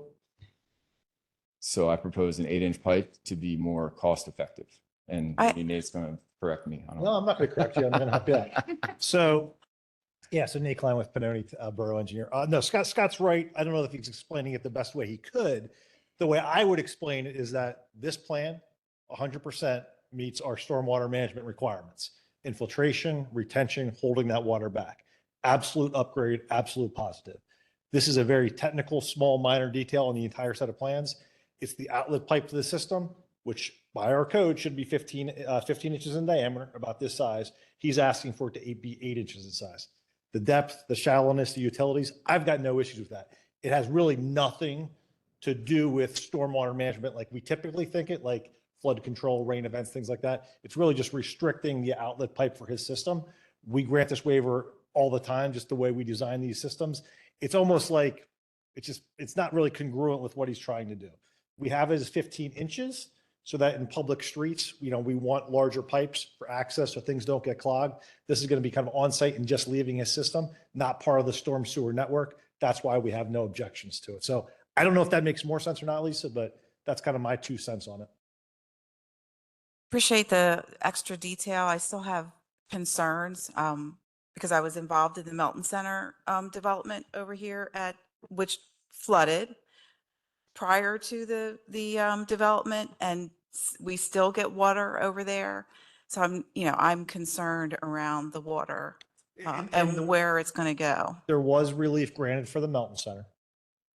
So I propose an 8-inch pipe to be more cost effective. And Nate's going to correct me. No, I'm not going to correct you. I'm going to help you out. So, yeah, so Nate Klein with Pannoni Borough Engineer. No, Scott's right. I don't know if he's explaining it the best way he could. The way I would explain it is that this plan 100% meets our stormwater management requirements. Infiltration, retention, holding that water back. Absolute upgrade, absolute positive. This is a very technical, small, minor detail on the entire set of plans. It's the outlet pipe to the system, which by our code should be 15 inches in diameter, about this size. He's asking for it to be 8 inches in size. The depth, the shallowness, the utilities, I've got no issues with that. It has really nothing to do with stormwater management like we typically think it, like flood control, rain events, things like that. It's really just restricting the outlet pipe for his system. We grant this waiver all the time, just the way we design these systems. It's almost like, it's not really congruent with what he's trying to do. We have it as 15 inches so that in public streets, we want larger pipes for access so things don't get clogged. This is going to be kind of on site and just leaving his system, not part of the storm sewer network. That's why we have no objections to it. So I don't know if that makes more sense or not, Lisa, but that's kind of my 2 cents on it. Appreciate the extra detail. I still have concerns because I was involved in the Melton Center development over here which flooded prior to the development, and we still get water over there. So I'm concerned around the water and where it's going to go. There was relief granted for the Melton Center.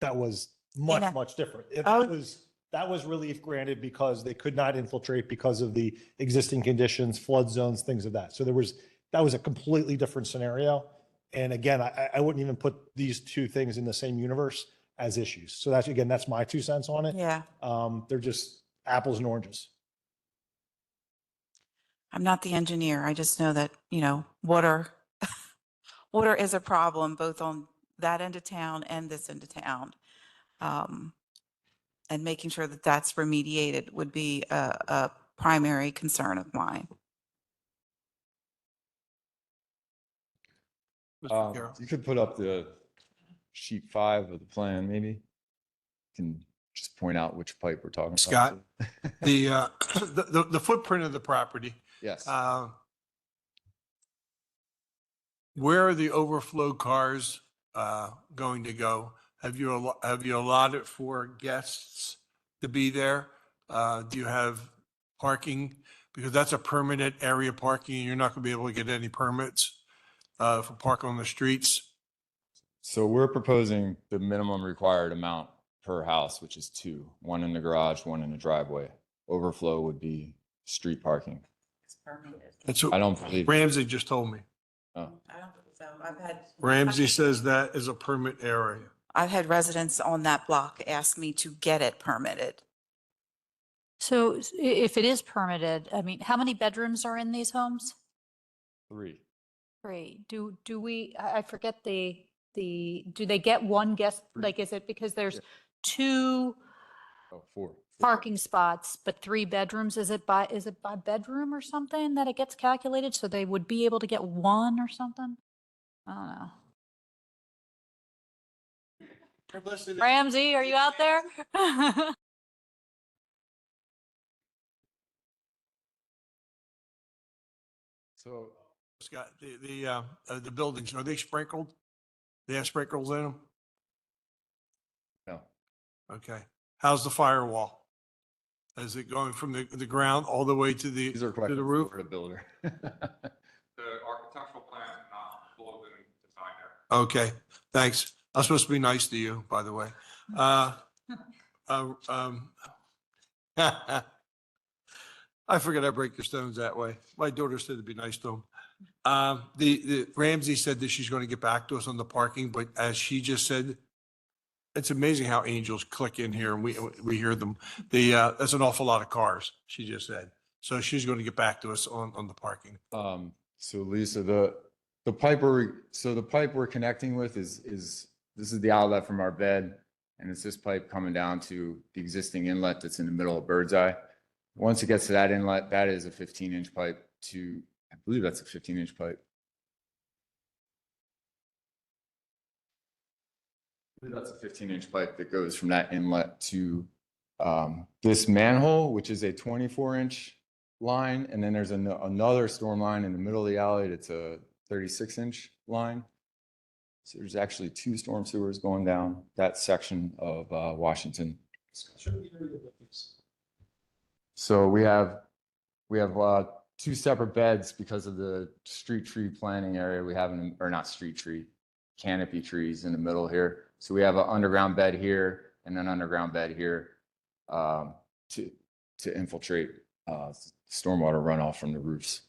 That was much different. That was relief granted because they could not infiltrate because of the existing conditions, flood zones, things of that. So that was a completely different scenario. And again, I wouldn't even put these two things in the same universe as issues. So that's my 2 cents on it. Yeah. They're just apples and oranges. I'm not the engineer. I just know that, water is a problem both on that end of town and this end of town. And making sure that that's remediated would be a primary concern of mine. You could put up the sheet 5 of the plan, maybe. You can just point out which pipe we're talking Scott? about. The footprint of the property, Yes. where are the overflow cars going to go? Have you allotted for guests to be there? Do you have parking? Because that's a permanent area parking, and you're not going to be able to get any permits for parking on the streets. So we're proposing the minimum required amount per house, which is 2, 1 in the garage, 1 in the driveway. Overflow would be street parking. That's I what don't believe. Ramsey just told me. Oh. I don't think so. Ramsey says that is a permit area. I've had residents on that block ask me to get it permitted. So if it is permitted, how many bedrooms are in these homes? 3. Great. Do we, I forget do they get one guest? Like, is it because there's Yeah. two Oh, four. parking spots, but 3 bedrooms? Is it by bedroom or something that it gets calculated? So they would be able to get one or something? I don't know. Ramsey, are you out there? So Scott, the buildings, are they sprinkled? They have sprinkles in them? no, Okay. How's the firewall? Is it going from the ground all the way to these are to questions the roof? for the builder. The architectural plan is not full of the design there. Okay, thanks. I'm supposed to be nice to you, by the way. Um, I forget I break the stones that way. My daughter said to be nice to them. The Ramsey said that she's going to get back to us on the parking, but as she just said, it's amazing how angels click in here and we hear them. That's an awful lot of cars, she just said. So she's going to get back to us on the parking. So Lisa, the pipe we're connecting with is this is the outlet from our bed, and it's this pipe coming down to the existing inlet that's in the middle of Birdseye. Once it gets to that inlet, that is a 15-inch pipe I believe that's a 15-inch pipe. I believe that's a 15-inch pipe that goes from that inlet to this manhole, which is a 24-inch line, and then there's another storm line in the middle of the alley that's a 36-inch line. So there's actually 2 storm sewers going down that section of Washington. So we have 2 separate beds because of the street tree planting area we have or not street tree, canopy trees in the middle here. So we have an underground bed here and an underground bed here to infiltrate stormwater runoff from the roofs.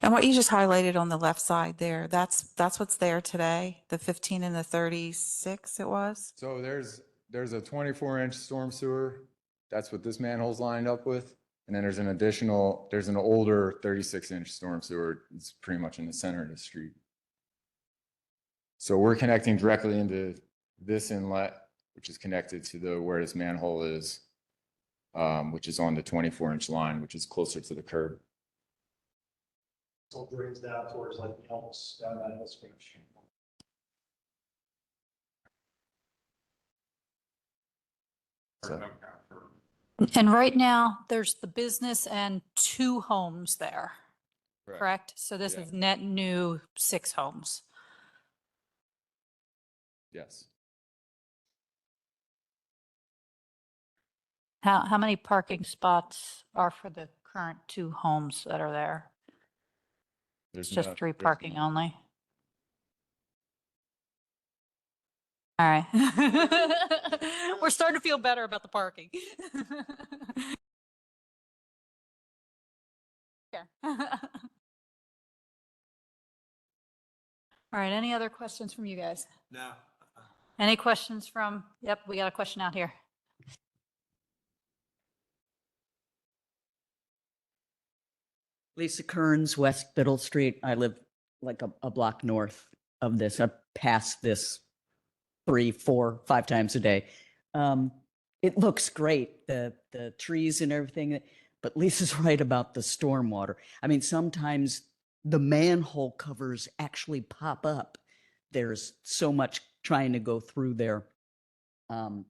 And what you just highlighted on the left side there, that's what's there today, the 15 and the 36 it was? So there's a 24-inch storm sewer. That's what this manhole's lined up with. And then there's an older 36-inch storm sewer. It's pretty much in the center of the street. So we're connecting directly into this inlet, which is connected to where this manhole is, which is on the 24-inch line, which is closer to the curb. So it drains down towards like Elms, down that hill stretch. So- And right now, there's the business and 2 homes there, correct? So this Yeah. is net new 6 homes. Yes. How many parking spots are for the current 2 homes that are there? There's It's just no- 3 there's parking no- only? All right. We're starting to feel better about the parking. Yeah. All right, any other questions from you guys? No. Any questions from, yep, we got a question out here. Lisa Kearns, West Biddle Street. I live like a block north of this. I pass this 3, 4, 5 times a day. It looks great, the trees and everything, but Lisa's right about the stormwater. I mean, sometimes the manhole covers actually pop up. There's so much trying to go through there.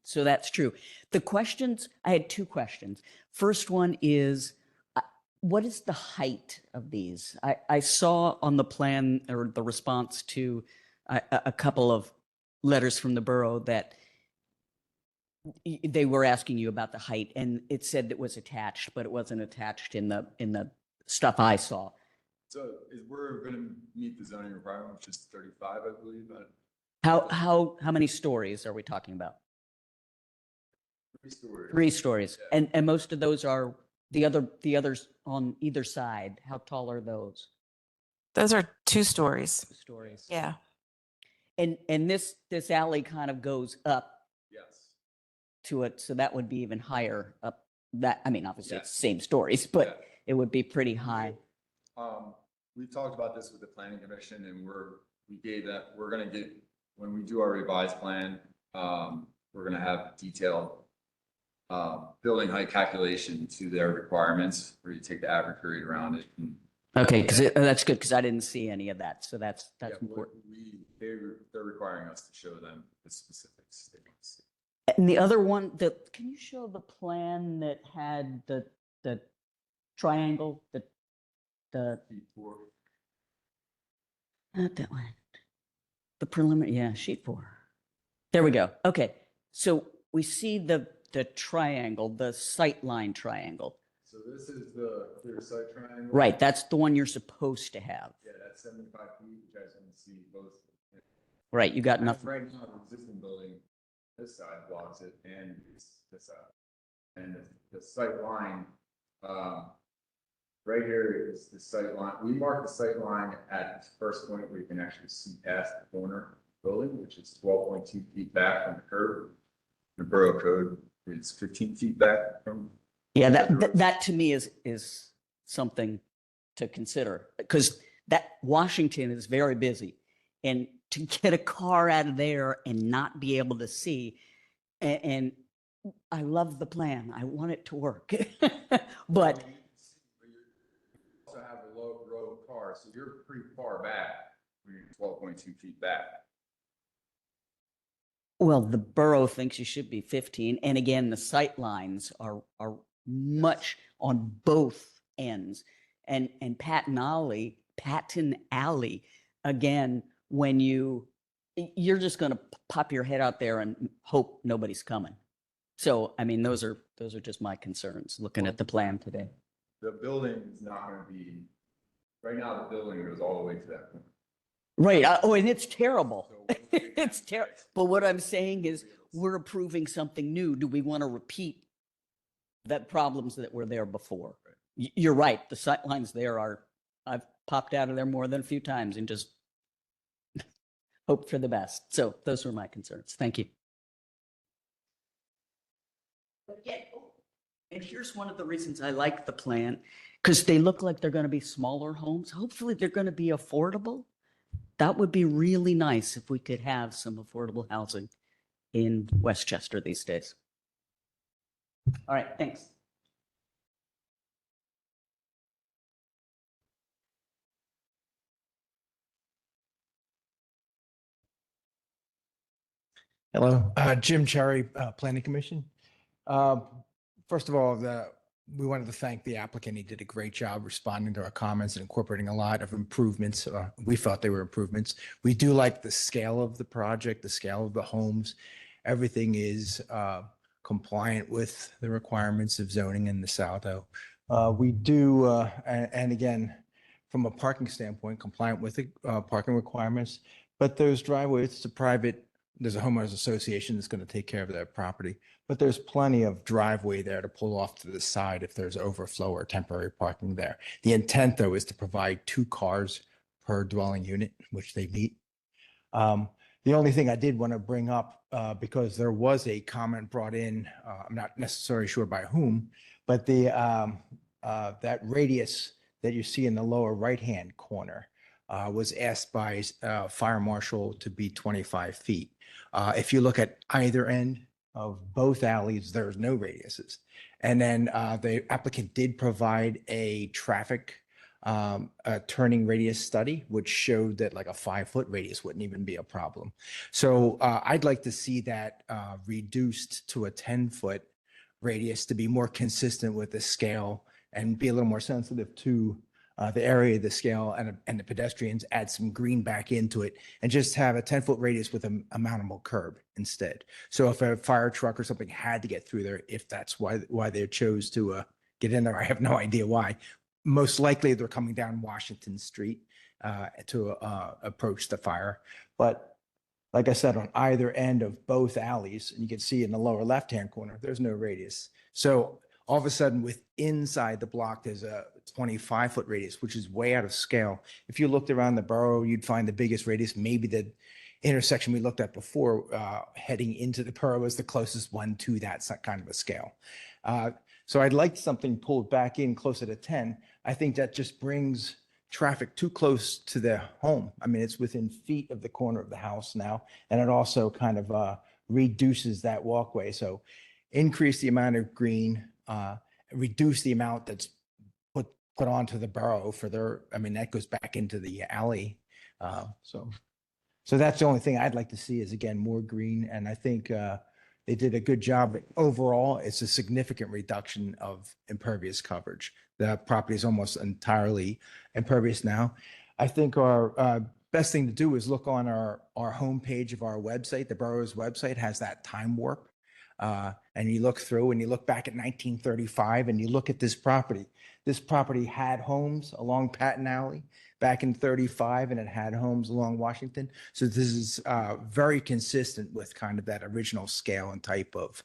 So that's true. The questions, I had 2 questions. First one is, what is the height of these? I saw on the plan or the response to a couple of letters from the borough that they were asking you about the height, and it said it was attached, but it wasn't attached in the stuff I saw. So we're going to meet the zoning requirement, which is 35, I believe. But How many stories are we talking about? 3 stories. 3 stories, Yeah. and most of those are the others on either side. How tall are those Those are 2 stories. stories? Yeah. And this alley kind of goes up Yes. to it, so that would be even higher up. That, I mean, obviously it's Yes. same stories, but Yeah. it would be pretty high. we talked about this with the planning commission and we're gonna get, when we do our revised plan, we're gonna have detailed building height calculation to their requirements, where you take the average grade around it. And Okay, because that's good, because I didn't see any of that. So that's yeah, important. they're requiring us to show them the specifics. They want to see. And the other one, can you show the plan that had the triangle, the, Before, not that one, the preliminary, yeah, sheet 4. There we go. Okay, so we see the triangle, the sight line triangle. so this is the clear sight triangle. Right, that's the one you're supposed to have. Yeah, that's 75 feet, which I can see both. Right, you got And nothing. Right now, the existing building, this side blocks it and this side. And the sight line, right here is the sight line. We mark the sight line at the first point where you can actually see past the corner of the building, which is 12.2 feet back from the curb. The borough code is 15 feet back from. Yeah, that to me is something to consider, because that Washington is very busy, and to get a car out of there and not be able to see, and I love the plan. I want it to work, but Also have a low row of cars, so you're pretty far back when you're 12.2 feet back. well, the borough thinks you should be 15, and again, the sight lines are much on both ends, and Patton Alley, again, when you're just going to pop your head out there and hope nobody's coming. So, I mean, those are just my concerns looking at the plan today. The building is not going to be, right now, the building goes all the way to that point. Right. Oh, and it's terrible. So we're looking It's at- terrible. But what I'm saying is we're approving something new. Do we want to repeat that problems that were there before? You're right. The sight lines there I've popped out of there more than a few times and just hope for the best. So those were my concerns. Thank you. And here's one of the reasons I like the plan, because they look like they're going to be smaller homes. Hopefully they're going to be affordable. That would be really nice if we could have some affordable housing in Westchester these days. All right, thanks. Hello, Jim Cherry, Planning Commission. First of all, we wanted to thank the applicant. He did a great job responding to our comments and incorporating a lot of improvements. We thought they were improvements. We do like the scale of the project, the scale of the homes. Everything is compliant with the requirements of zoning in the Saldo. We do, and again, from a parking standpoint, compliant with the parking requirements, but those driveways, it's a private, there's a homeowners association that's going to take care of that property, but there's plenty of driveway there to pull off to the side if there's overflow or temporary parking there. The intent, though, is to provide 2 cars per dwelling unit, which they meet. The only thing I did want to bring up, because there was a comment brought in, I'm not necessarily sure by whom, but that radius that you see in the lower right-hand corner was asked by Fire Marshal to be 25 feet. If you look at either end of both alleys, there's no radiuses. And then the applicant did provide a traffic turning radius study, which showed that like a 5-foot radius wouldn't even be a problem. So I'd like to see that reduced to a 10-foot radius to be more consistent with the scale and be a little more sensitive to the area, the scale, and the pedestrians, add some green back into it, and just have a 10-foot radius with a mountable curb instead. So if a fire truck or something had to get through there, if that's why they chose to get in there, I have no idea why. Most likely they're coming down Washington Street to approach the fire. But like I said, on either end of both alleys, and you can see in the lower left-hand corner, there's no radius. So all of a sudden, with inside the block, there's a 25-foot radius, which is way out of scale. If you looked around the borough, you'd find the biggest radius, maybe the intersection we looked at before, heading into the borough is the closest one to that kind of a scale. So I'd like something pulled back in closer to 10. I think that just brings traffic too close to their home. I mean, it's within feet of the corner of the house now, and it also kind of reduces that walkway. So increase the amount of green, reduce the amount that's put onto the borough for their, I mean, that goes back into the alley. So that's the only thing I'd like to see is, again, more green. And I think they did a good job. Overall, it's a significant reduction of impervious coverage. The property is almost entirely impervious now. I think our best thing to do is look on our homepage of our website. The borough's website has that time warp. And you look through and you look back at 1935 and you look at this property. This property had homes along Patton Alley back in 35, and it had homes along Washington. So this is very consistent with kind of that original scale and type of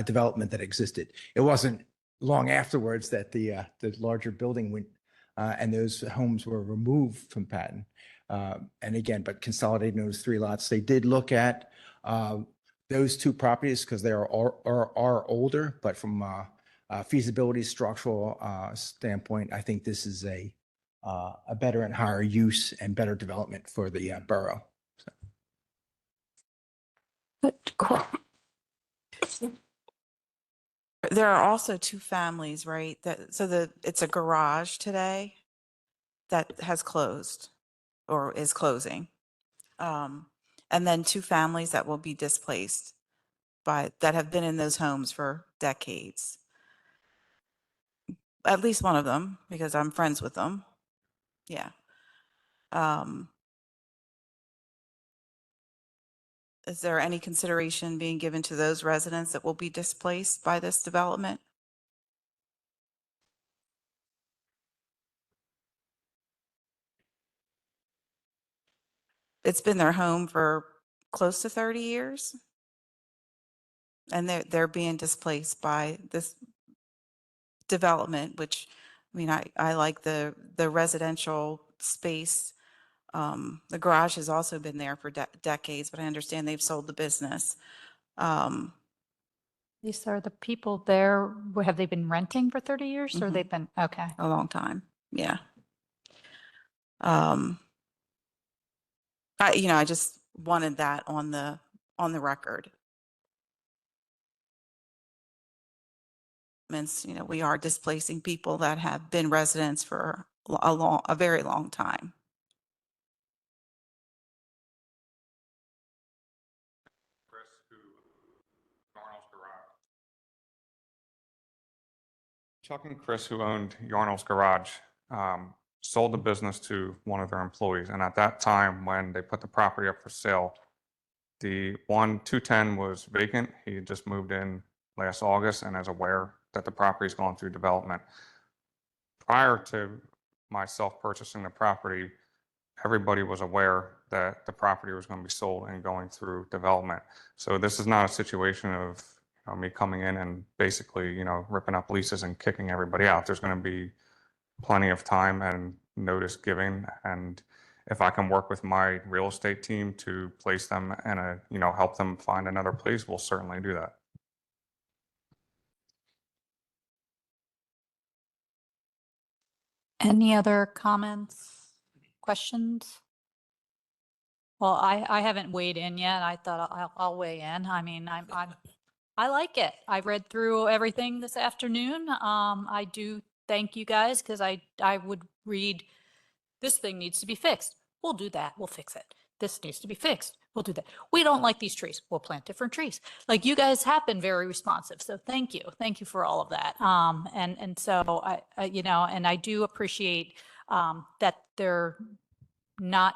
development that existed. It wasn't long afterwards that the larger building went and those homes were removed from Patton. And again, but consolidating those 3 lots, they did look at those 2 properties because they are older, but from a feasibility structural standpoint, I think this is a better and higher use and better development for the borough. There are also 2 families, right? It's a garage today that has closed or is closing. And then 2 families that will be displaced that have been in those homes for decades. At least one of them, because I'm friends with them. Yeah. Is there any consideration being given to those residents that will be displaced by this development? It's been their home for close to 30 years. And they're being displaced by this development, which, I mean, I like the residential space. The garage has also been there for decades, but I understand they've sold the business. These are the people there, have they been renting for 30 years or Mhm. they've been, okay. A long time. Yeah. I just wanted that on the record. We are displacing people that have been residents for a very long time. Chris, Yarnell's Garage. Chuck and Chris, who owned Yarnell's Garage, sold the business to one of their employees. And at that time, when they put the property up for sale, the 210 was vacant. He had just moved in last August and is aware that the property is going through development. Prior to myself purchasing the property, everybody was aware that the property was going to be sold and going through development. So this is not a situation of me coming in and basically, ripping up leases and kicking everybody out. There's going to be plenty of time and notice giving. And if I can work with my real estate team to place them and, help them find another place, we'll certainly do that. Any other comments, questions? Well, I haven't weighed in yet. I thought I'll weigh in. I mean, I like it. I read through everything this afternoon. I do thank you guys because I would read, this thing needs to be fixed. We'll do that. We'll fix it. This needs to be fixed. We'll do that. We don't like these trees. We'll plant different trees. Like, you guys have been very responsive. So thank you. Thank you for all of that. And so I and I do appreciate that they're not,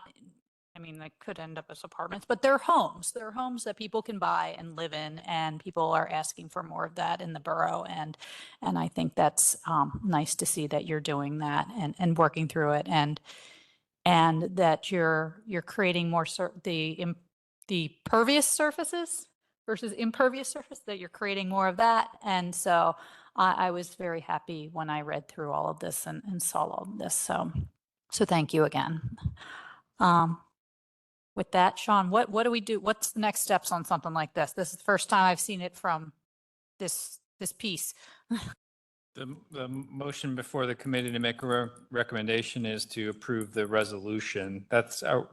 I mean, they could end up as apartments, but they're homes. They're homes that people can buy and live in, and people are asking for more of that in the borough. And I think that's nice to see that you're doing that and working through it, and that you're creating more the pervious surfaces versus impervious surface, that you're creating more of that. And so I was very happy when I read through all of this and saw all of this. So thank you again. With that, Sean, what do we do? What's the next steps on something like this? This is the first time I've seen it from this piece. The motion before the committee to make a recommendation is to approve the resolution. That's our,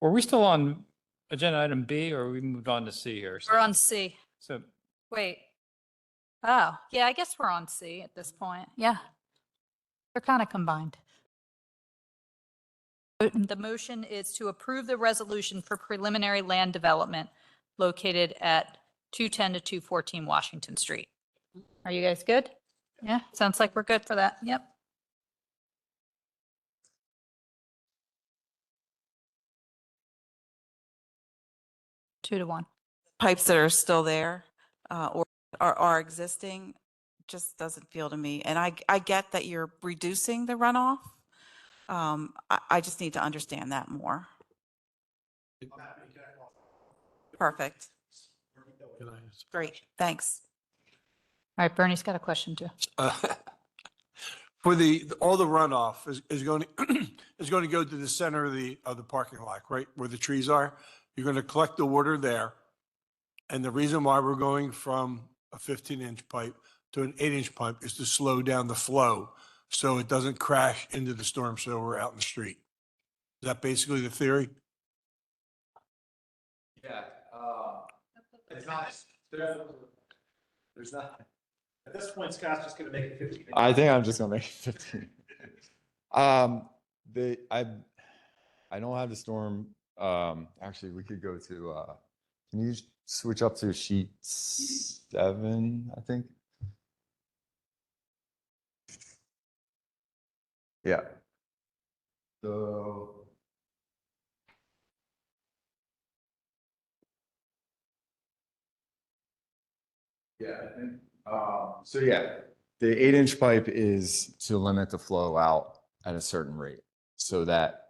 were we still on agenda item B or we moved on to C here? We're on C. So, Wait. Oh, yeah, I guess we're on C at this point. Yeah. They're kind of combined. The motion is to approve the resolution for preliminary land development located at 210 to 214 Washington Street. Are you guys good? Yeah, sounds like we're good for that. Yep. Two to one. Pipes that are still there or are existing just doesn't feel to me. And I get that you're reducing the runoff. I just need to understand that more. Perfect. Great, thanks. All right, Bernie's got a question too. For all the runoff is going to, is going to go to the center of the parking lot, right? Where the trees are. You're going to collect the water there. And the reason why we're going from a 15-inch pipe to an 8-inch pipe is to slow down the flow so it doesn't crash into the storm sewer out in the street. Is that basically the theory? Yeah, it's not, there's not. At this point, Scott's just going to make it 15. I think I'm just gonna make it 15. I don't have the storm. Actually, we could go to, can you switch up to sheet 7, I think? Yeah. So. Yeah, I think, so yeah, the 8-inch pipe is to limit the flow out at a certain rate so that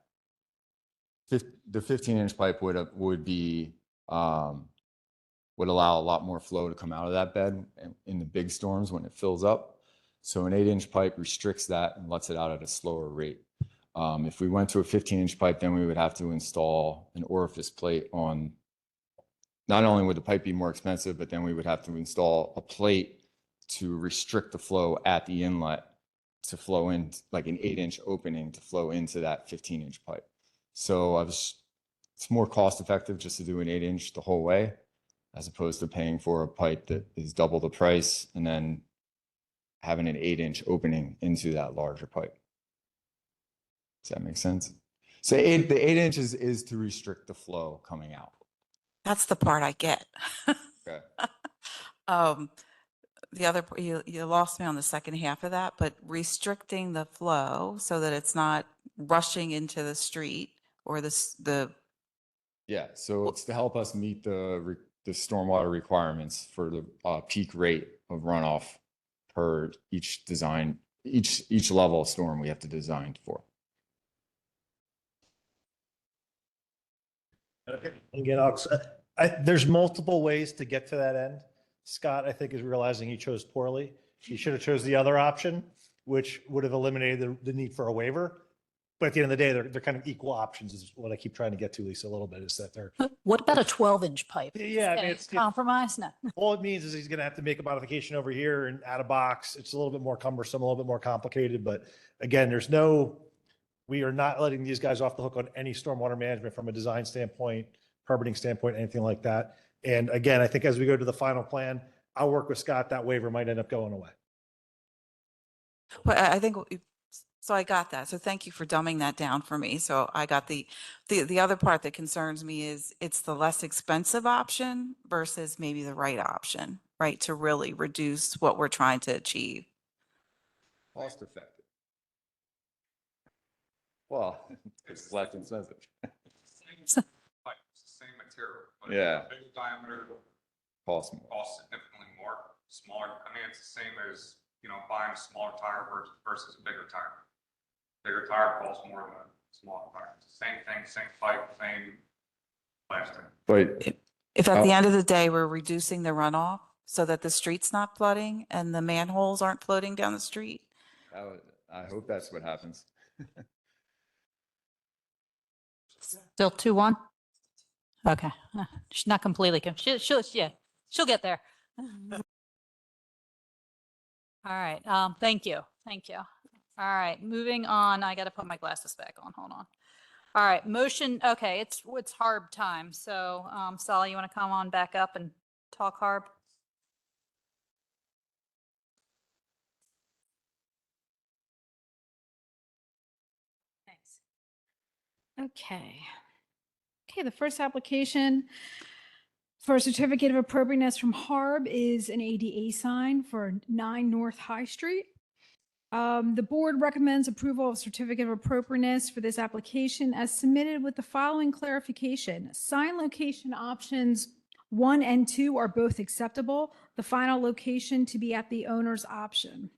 the 15-inch pipe would be, would allow a lot more flow to come out of that bed in the big storms when it fills up. So an 8-inch pipe restricts that and lets it out at a slower rate. If we went to a 15-inch pipe, then we would have to install an orifice plate on, not only would the pipe be more expensive, but then we would have to install a plate to restrict the flow at the inlet to flow in, like an 8-inch opening to flow into that 15-inch pipe. So it's more cost effective just to do an 8-inch the whole way, as opposed to paying for a pipe that is double the price and then having an 8-inch opening into that larger pipe. Does that make sense? So the 8 inches is to restrict the flow coming out. That's the part I get. Okay. The other, you lost me on the second half of that, but restricting the flow so that it's not rushing into the street or the. Yeah, so it's to help us meet the stormwater requirements for the peak rate of runoff per each design, each level of storm we have to design for. Okay. Again, there's multiple ways to get to that end. Scott, I think, is realizing he chose poorly. He should have chose the other option, which would have eliminated the need for a waiver. But at the end of the day, they're kind of equal options is what I keep trying to get to, Lisa, a little bit, is that they're. What about a 12-inch pipe? Yeah, I mean, It's compromise? No. All it means is he's going to have to make a modification over here and add a box. It's a little bit more cumbersome, a little bit more complicated. But again, we are not letting these guys off the hook on any stormwater management from a design standpoint, permitting standpoint, anything like that. And again, I think as we go to the final plan, I'll work with Scott. That waiver might end up going away. Well, I think, so I got that. So thank you for dumbing that down for me. So I got the other part that concerns me is it's the less expensive option versus maybe the right option, right? To really reduce what we're trying to achieve. Cost effective. Well, it's less expensive. It's the same material. But Yeah. Bigger diameter Cost more. costs significantly more. Smaller, I mean, it's the same as, buying a smaller tire versus a bigger tire. Bigger tire costs more than a smaller tire. It's the same thing, same pipe, same plastic. But If at the end of the day, we're reducing the runoff so that the street's not flooding and the manholes aren't floating down the street. I hope that's what happens. Still 2-1? Okay. She's not completely, she'll get there. All right, thank you, thank you. All right, moving on, I gotta put my glasses back on, hold on. All right, motion, okay, it's Harb time, so, Sally, you wanna come on back up and talk Harb? Thanks. Okay. Okay, the first application for a certificate of appropriateness from Harb is an ADA sign for 9 North High Street. The board recommends approval of certificate of appropriateness for this application as submitted with the following clarification. Sign location options 1 and 2 are both acceptable. The final location to be at the owner's option.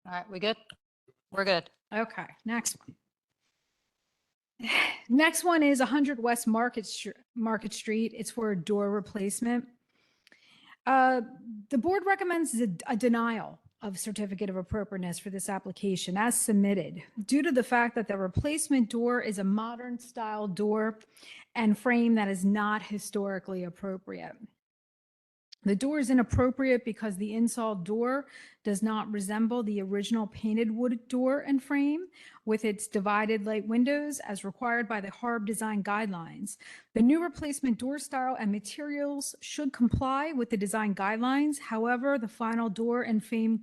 All right, we good? We're good. Okay, next one. Next one is 100 West Market Street. It's for a door replacement. The board recommends a denial of certificate of appropriateness for this application as submitted due to the fact that the replacement door is a modern style door and frame that is not historically appropriate. The door is inappropriate because the installed door does not resemble the original painted wood door and frame with its divided light windows as required by the Harb design guidelines. The new replacement door style and materials should comply with the design guidelines. However, the final door and frame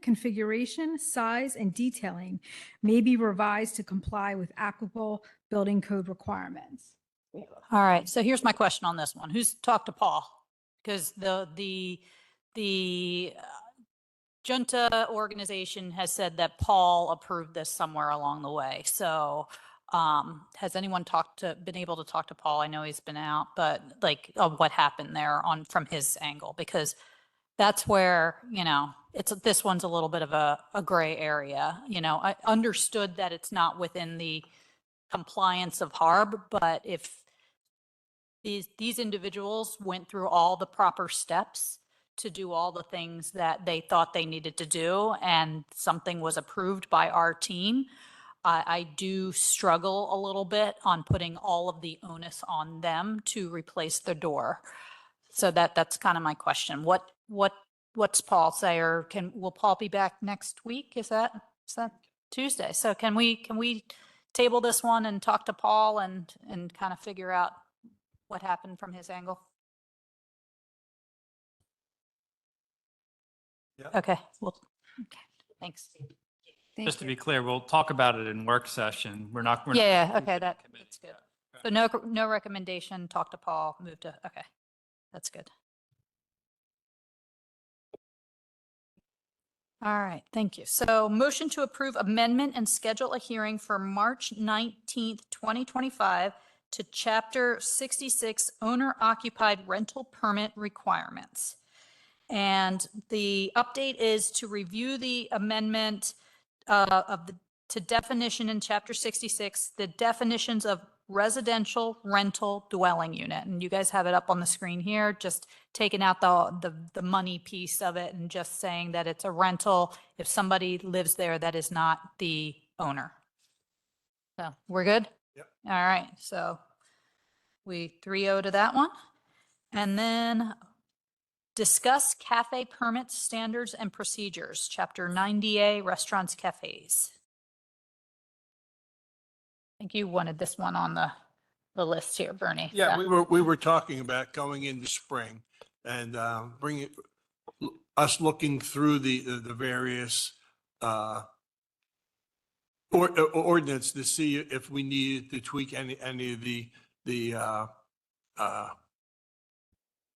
configuration, size, and detailing may be revised to comply with applicable building code requirements. All right, so here's my question on this one. Who's talked to Paul? Because the Junta organization has said that Paul approved this somewhere along the way. So has anyone been able to talk to Paul? I know he's been out, but like what happened there from his angle? Because that's where, this one's a little bit of a gray area. I understood that it's not within the compliance of Harb, but if these individuals went through all the proper steps to do all the things that they thought they needed to do and something was approved by our team, I do struggle a little bit on putting all of the onus on them to replace the door. So that's kind of my question. What's Paul say, or will Paul be back next week? Is that Tuesday? So can we table this one and talk to Paul and kind of figure out what happened from his angle? Yeah. Okay, well, okay, thanks. Just to be clear, we'll talk about it in work session. We're not. Yeah, okay, that's good. So no recommendation, talk to Paul, move to, okay, that's good. All right, thank you. So motion to approve amendment and schedule a hearing for March 19th, 2025 to Chapter 66 Owner Occupied Rental Permit Requirements. And the update is to review the amendment to definition in Chapter 66, the definitions of residential rental dwelling unit. And you guys have it up on the screen here, just taking out the money piece of it and just saying that it's a rental if somebody lives there that is not the owner. So we're good? Yep. All right, so we 3-0 to that one. And then discuss cafe permits, standards, and procedures, Chapter 90A, restaurants, cafes. I think you wanted this one on the list here, Bernie. Yeah, so- we were talking about going into spring and us looking through the various ordinance to see if we needed to tweak any of the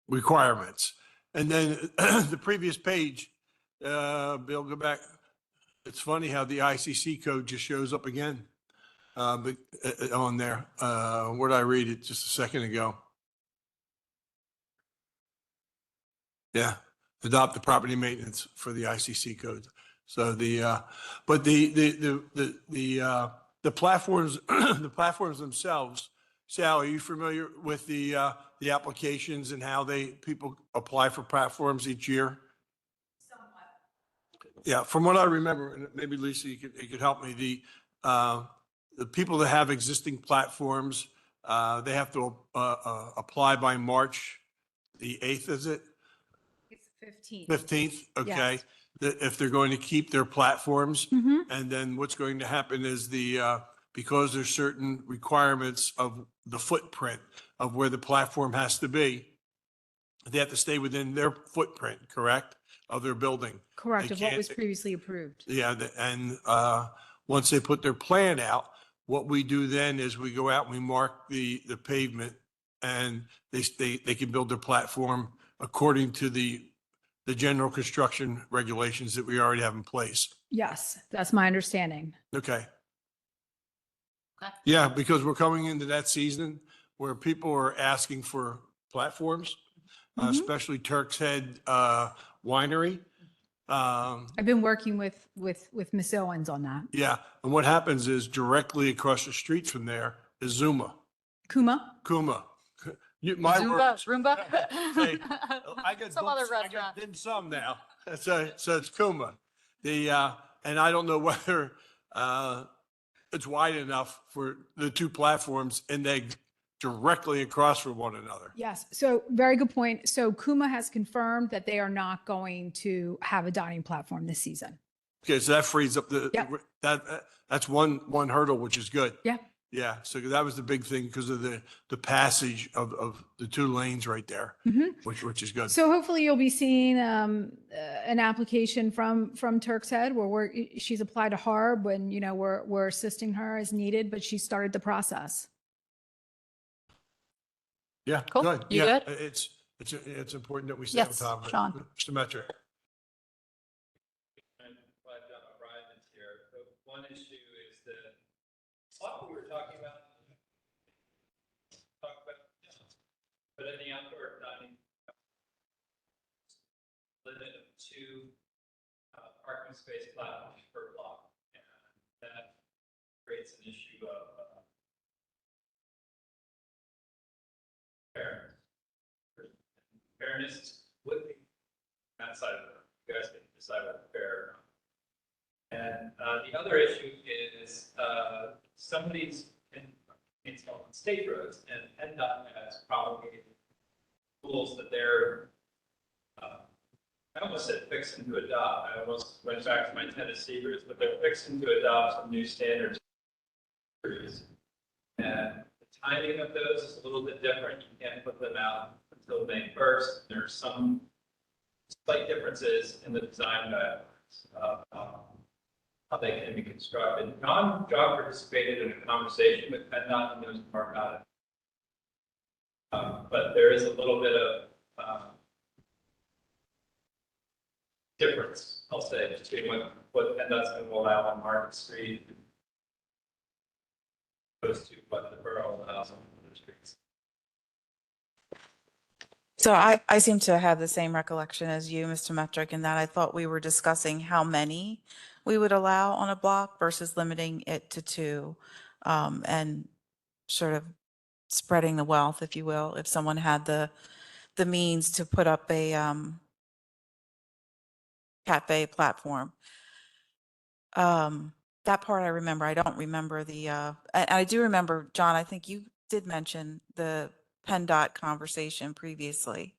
requirements. And then the previous page, Bill, go back. It's funny how the ICC code just shows up again. But on there, where did I read it just a second ago? Yeah, adopt the property maintenance for the ICC code. So but the platforms, the platforms themselves. Sal, are you familiar with the applications and how people apply for platforms each year? Yeah, from what I remember, and maybe Lisa, you could help me. The people that have existing platforms, they have to apply by March the 8th, is it? It's 15th. 15th, okay? Yes. If they're going to keep their platforms, Mhm. and then what's going to happen is because there's certain requirements of the footprint of where the platform has to be, they have to stay within their footprint, correct, of their building. Correct, They of what can't- was previously approved. Yeah, and once they put their plan out, what we do then is we go out and we mark the pavement, and they can build their platform according to the general construction regulations that we already have in place. Yes, that's my understanding. Okay. Okay. Yeah, because we're coming into that season where people are asking for platforms, Mhm. especially Turk's Head Winery. I've been working with Ms. Owens on that. Yeah, and what happens is directly across the street from there is Zuma, Kuma? Kuma. My Zumba, words. Roomba. Hey, I got Some other books- I got restaurant. dim sum now. So it's Kuma. And I don't know whether it's wide enough for the two platforms and they directly across from one another. Yes, so very good point. So Kuma has confirmed that they are not going to have a dining platform this season. Okay, so that frees up Yep. that's one hurdle, which is good. Yeah. Yeah, so that was the big thing because of the passage of the two lanes right there, Mhm. which is good. So hopefully you'll be seeing an application from Turk's Head where she's applied to HARB when, we're assisting her as needed, but she started the process. Yeah, Cool. good. You Yeah, good? it's important that we stay on Yes, top of it. Sean. Mr. Metric. I'm glad John O'Brien is here. But one issue is that what we were talking about, but in the outdoor dining, limit of 2 parking space platforms per block, and that creates an issue of fairness would be that side of it. You guys can decide what's fair. And the other issue is some of these installed on state roads, and PennDOT has promulgated rules that they're, I almost said fixing to adopt. I almost went back to my Tennessee roots, but they're fixing to adopt some new standards. And the timing of those is a little bit different. You can't put them out until May 1st. There's some slight differences in the design guidelines of how they can be constructed. John participated in a conversation with PennDOT and knows more about it. But there is a little bit of difference, I'll say, between what PennDOT's going to allow on Market Street opposed to what the borough allows on other streets. So I seem to have the same recollection as you, Mr. Metric, in that I thought we were discussing how many we would allow on a block versus limiting it to 2, and sort of spreading the wealth, if you will, if someone had the means to put up a cafe platform. That part I remember. I don't remember I do remember, John, I think you did mention the PennDOT conversation previously.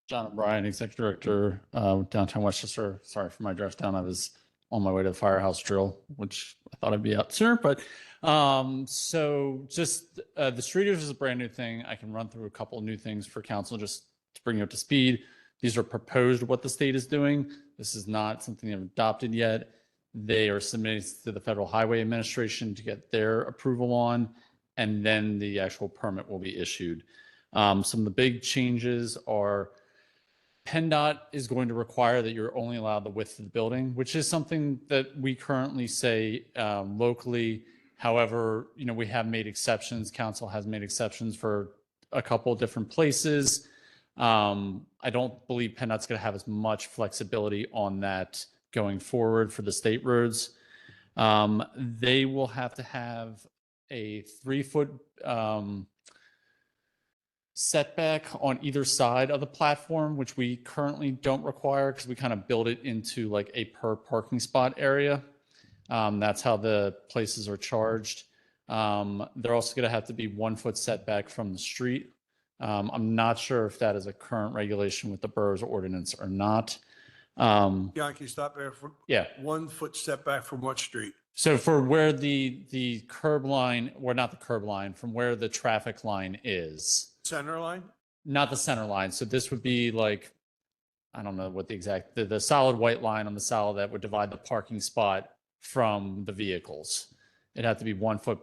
John O'Brien, Executive Director, Downtown Westchester. Sorry for my dress down. I was on my way to the firehouse drill, which I thought I'd be out sooner. But so just the streeters is a brand new thing. I can run through a couple of new things for council just to bring you up to speed. These are proposed what the state is doing. This is not something they've adopted yet. They are submitting to the Federal Highway Administration to get their approval on, and then the actual permit will be issued. Some of the big changes are PennDOT is going to require that you're only allowed the width of the building, which is something that we currently say locally. However, we have made exceptions. Council has made exceptions for a couple of different places. I don't believe PennDOT's going to have as much flexibility on that going forward for the state roads. They will have to have a 3-foot setback on either side of the platform, which we currently don't require because we kind of build it into like a per parking spot area. That's how the places are charged. They're also going to have to be 1 foot setback from the street. I'm not sure if that is a current regulation with the borough's ordinance or not. John, can you stop there for Yeah. 1 foot setback from what street? So for where the curb line, or not the curb line, from where the traffic line is, Center line? not the center line. So this would be like, I don't know what the exact, the solid white line on the solid that would divide the parking spot from the vehicles. It'd have to be 1 foot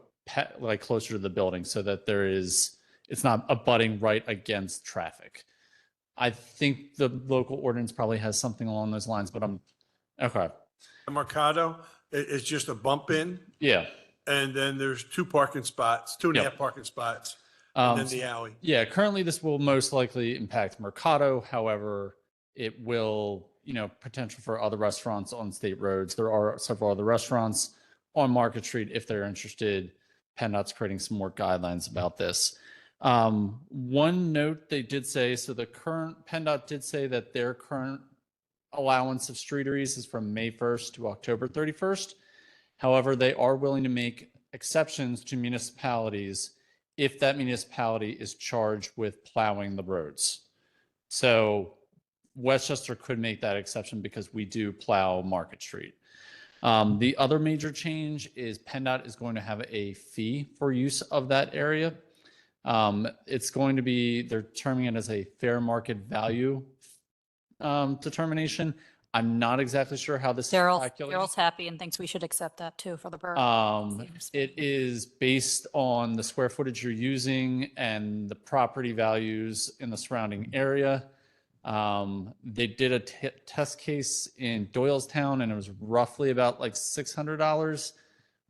like closer to the building so that it's not abutting right against traffic. I think the local ordinance probably has something along those lines, but okay. The Mercado, it's just a bump in, Yeah. and then there's 2 parking spots, 2.5 Yep. parking spots, and then the alley. Yeah, currently this will most likely impact Mercado. However, it will, potential for other restaurants on state roads. There are several other restaurants on Market Street if they're interested. PennDOT's creating some more guidelines about this. One note they did say, so the current PennDOT did say that their current allowance of streeteries is from May 1st to October 31st. However, they are willing to make exceptions to municipalities if that municipality is charged with plowing the roads. So Westchester could make that exception because we do plow Market Street. The other major change is PennDOT is going to have a fee for use of that area. It's going to be, they're terming it as a fair market value determination. I'm not exactly sure how this is calculated. Daryl's happy and thinks we should accept that too for the borough. It is based on the square footage you're using and the property values in the surrounding area. They did a test case in Doylestown and it was roughly about like $600,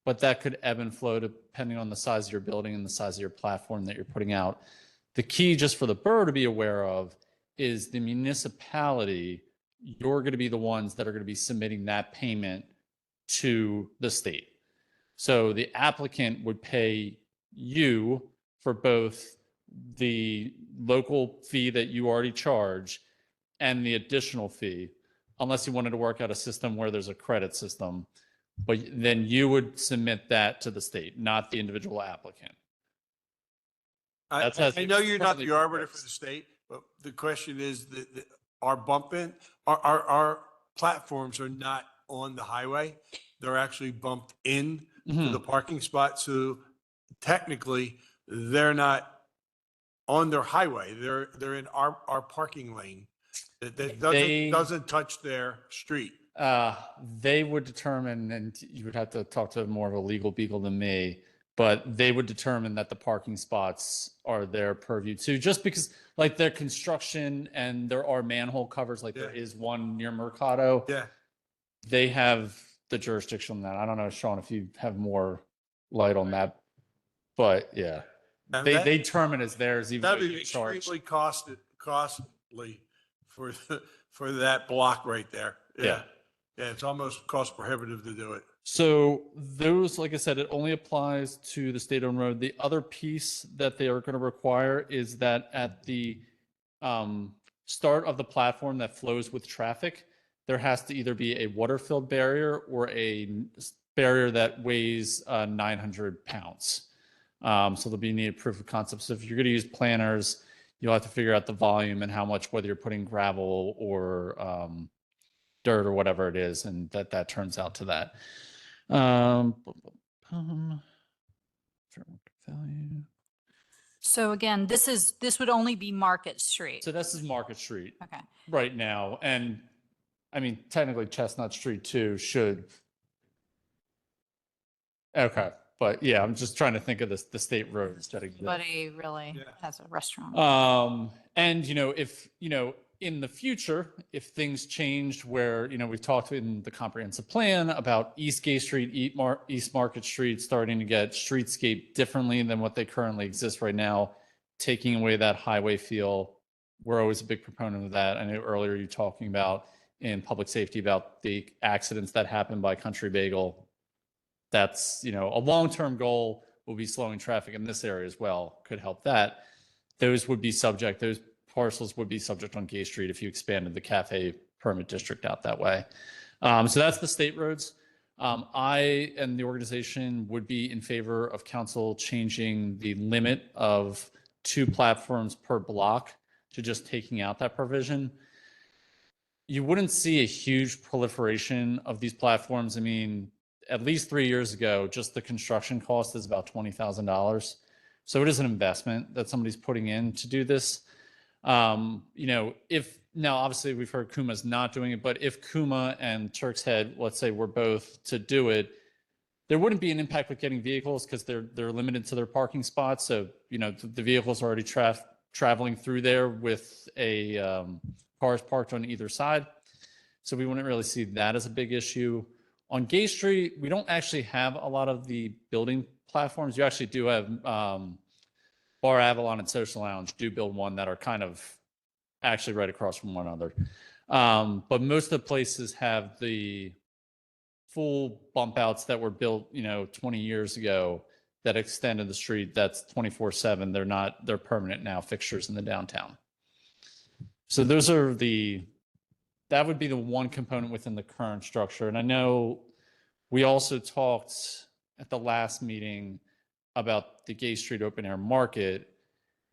but that could ebb and flow depending on the size of your building and the size of your platform that you're putting out. The key just for the borough to be aware of is the municipality. You're going to be the ones that are going to be submitting that payment to the state. So the applicant would pay you for both the local fee that you already charge and the additional fee, unless you wanted to work out a system where there's a credit system. But then you would submit that to the state, not the individual applicant. I know you're not the currently arbiter for works. the state, but the question is that our bump in, our platforms are not on the highway. They're actually bumped in to the parking spot. So technically, they're not on their highway. They're in our parking lane. That doesn't touch their street. They would determine, and you would have to talk to more of a legal beagle than me, but they would determine that the parking spots are their purview too, just because like their construction and there are manhole covers, like there is one near Mercado. Yeah. They have the jurisdiction on that. I don't know, Sean, if you have more light on that, but yeah, And they determine as theirs, even though that'd you be charge. extremely costly for that block right there. Yeah. Yeah, it's almost cost prohibitive to do it. So those, like I said, it only applies to the state-owned road. The other piece that they are going to require is that at the start of the platform that flows with traffic, there has to either be a water-filled barrier or a barrier that weighs 900 pounds. So there'll be needed proof of concept. So if you're going to use planners, you'll have to figure out the volume and how much, whether you're putting gravel or dirt or whatever it is, and that turns out to that. Fair market value. So again, this would only be Market Street. So this is Market Street Okay. right now, and I mean technically Chestnut Street too should. Okay, but yeah, I'm just trying to think of the state roads that exist. Nobody really has a restaurant. And if in the future, if things changed where, we've talked in the comprehensive plan about East Gay Street, East Market Street starting to get streetscape differently than what they currently exist right now, taking away that highway feel. We're always a big proponent of that. I know earlier you talking about in public safety about the accidents that happen by Country Bagel. That's, a long-term goal will be slowing traffic in this area as well, could help that. Those parcels would be subject on Gay Street if you expanded the cafe permit district out that way. So that's the state roads. I and the organization would be in favor of council changing the limit of 2 platforms per block to just taking out that provision. You wouldn't see a huge proliferation of these platforms. I mean, at least 3 years ago, just the construction cost is about $20,000. So it is an investment that somebody's putting in to do this. If now obviously we've heard Kuma's not doing it, but if Kuma and Turk's Head, let's say, were both to do it, there wouldn't be an impact with getting vehicles because they're limited to their parking spots. So the vehicles are already traveling through there with a cars parked on either side. So we wouldn't really see that as a big issue. On Gay Street, we don't actually have a lot of the building platforms. You actually do have Bar Avalon and Social Lounge do build one that are kind of actually right across from one another. But most of the places have the full bump outs that were built, 20 years ago that extended the street. That's 24/7. They're permanent now fixtures in the downtown. So that would be the one component within the current structure. And I know we also talked at the last meeting about the Gay Street open air market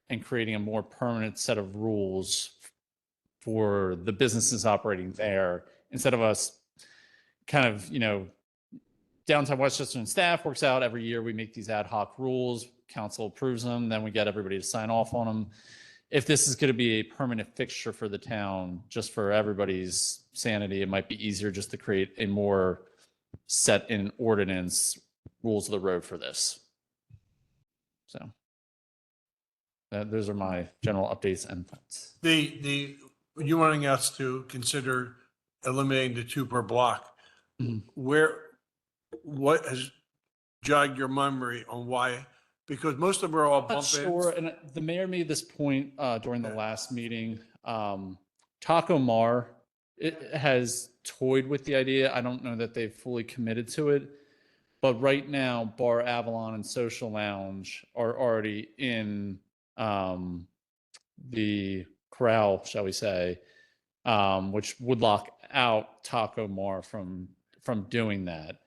and creating a more permanent set of rules for the businesses operating there instead of us kind of, downtown Westchester and staff works out every year. We make these ad hoc rules, council approves them, then we get everybody to sign off on them. If this is going to be a permanent fixture for the town, just for everybody's sanity, it might be easier just to create a more set in ordinance rules of the road for this. So those are my general updates and thoughts. You wanting us to consider eliminating the 2 per block. What has jogged your memory on why? Because most of them are all bump ins. Sure, and the mayor made this point during the last meeting. Taco Mar, it has toyed with the idea. I don't know that they've fully committed to it, but right now, Bar Avalon and Social Lounge are already in the corral, shall we say, which would lock out Taco Mar from doing that.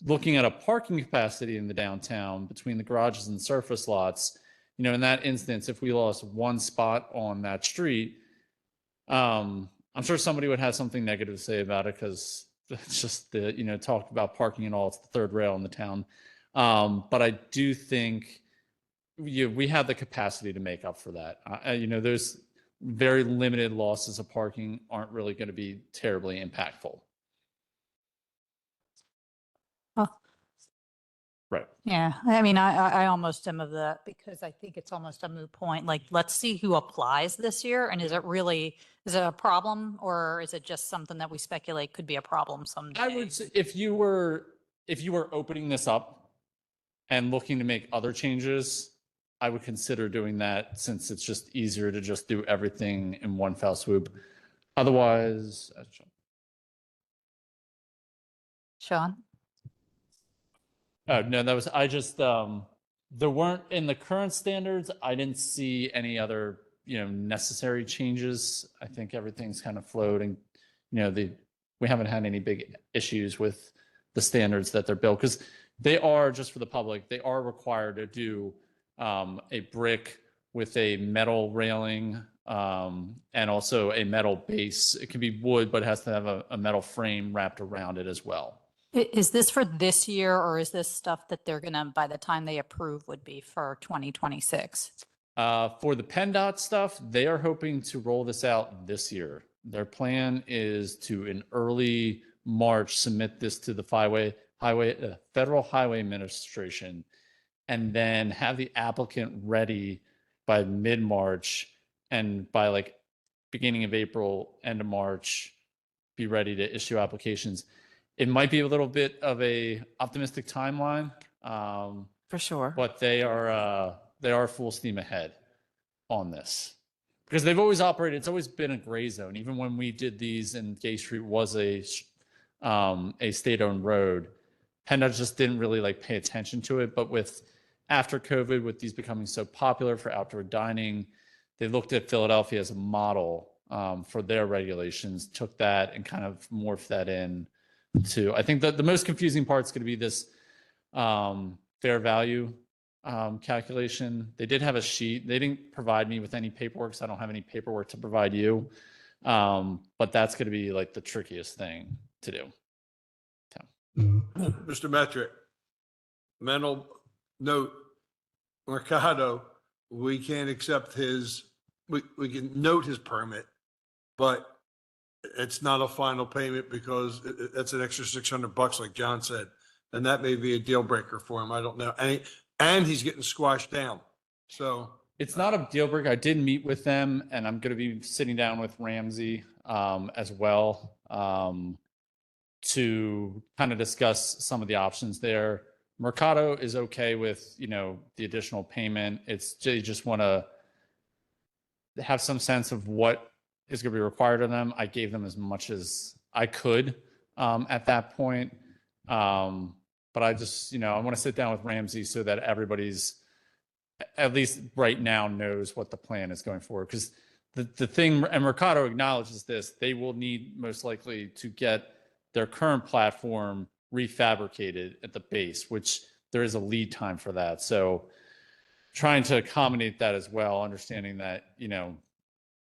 Looking at a parking capacity in the downtown between the garages and surface lots, in that instance, if we lost 1 spot on that street, I'm sure somebody would have something negative to say about it because it's just talk about parking and all, it's the third rail in the town. But I do think we have the capacity to make up for that. There's very limited losses of parking aren't really going to be terribly impactful. Right. Yeah, I mean, I almost am of that because I think it's almost a moot point. Like, let's see who applies this year. And is it a problem or is it just something that we speculate could be a problem someday? I would say if you were opening this up and looking to make other changes, I would consider doing that since it's just easier to just do everything in one fell swoop. Otherwise, Sean? Oh, no, there weren't in the current standards. I didn't see any other, necessary changes. I think everything's kind of flowed and, we haven't had any big issues with the standards that they're built because they are, just for the public, they are required to do a brick with a metal railing and also a metal base. It can be wood, but it has to have a metal frame wrapped around it as well. Is this for this year or is this stuff that they're gonna, by the time they approve, would be for 2026? For the PennDOT stuff, they are hoping to roll this out this year. Their plan is to, in early March, submit this to the Federal Highway Administration, and then have the applicant ready by mid-March, and by beginning of April, end of March, be ready to issue applications. It might be a little bit of a optimistic timeline. For sure. But they are full steam ahead on this because they've always operated. It's always been a gray zone. Even when we did these and Gay Street was a state-owned road, PennDOT just didn't really pay attention to it. But after COVID, with these becoming so popular for outdoor dining, they looked at Philadelphia as a model for their regulations, took that and kind of morphed that in too. I think that the most confusing part is going to be this fair value calculation. They did have a sheet. They didn't provide me with any paperwork, so I don't have any paperwork to provide you. But that's going to be like the trickiest thing to do. Mr. Metric, mental note, Mercado, we can't accept his, we can note his permit, but it's not a final payment because that's an extra $600 like John said. And that may be a deal breaker for him. I don't know. And he's getting squashed down. So it's not a deal breaker. I did meet with them, and I'm going to be sitting down with Ramsey as well to kind of discuss some of the options there. Mercado is okay with, the additional payment. It's they just want to have some sense of what is going to be required of them. I gave them as much as I could at that point. But I just, I want to sit down with Ramsey so that everybody's, at least right now, knows what the plan is going forward. Because the thing, and Mercado acknowledges this, they will need most likely to get their current platform refabricated at the base, which there is a lead time for that. So trying to accommodate that as well, understanding that,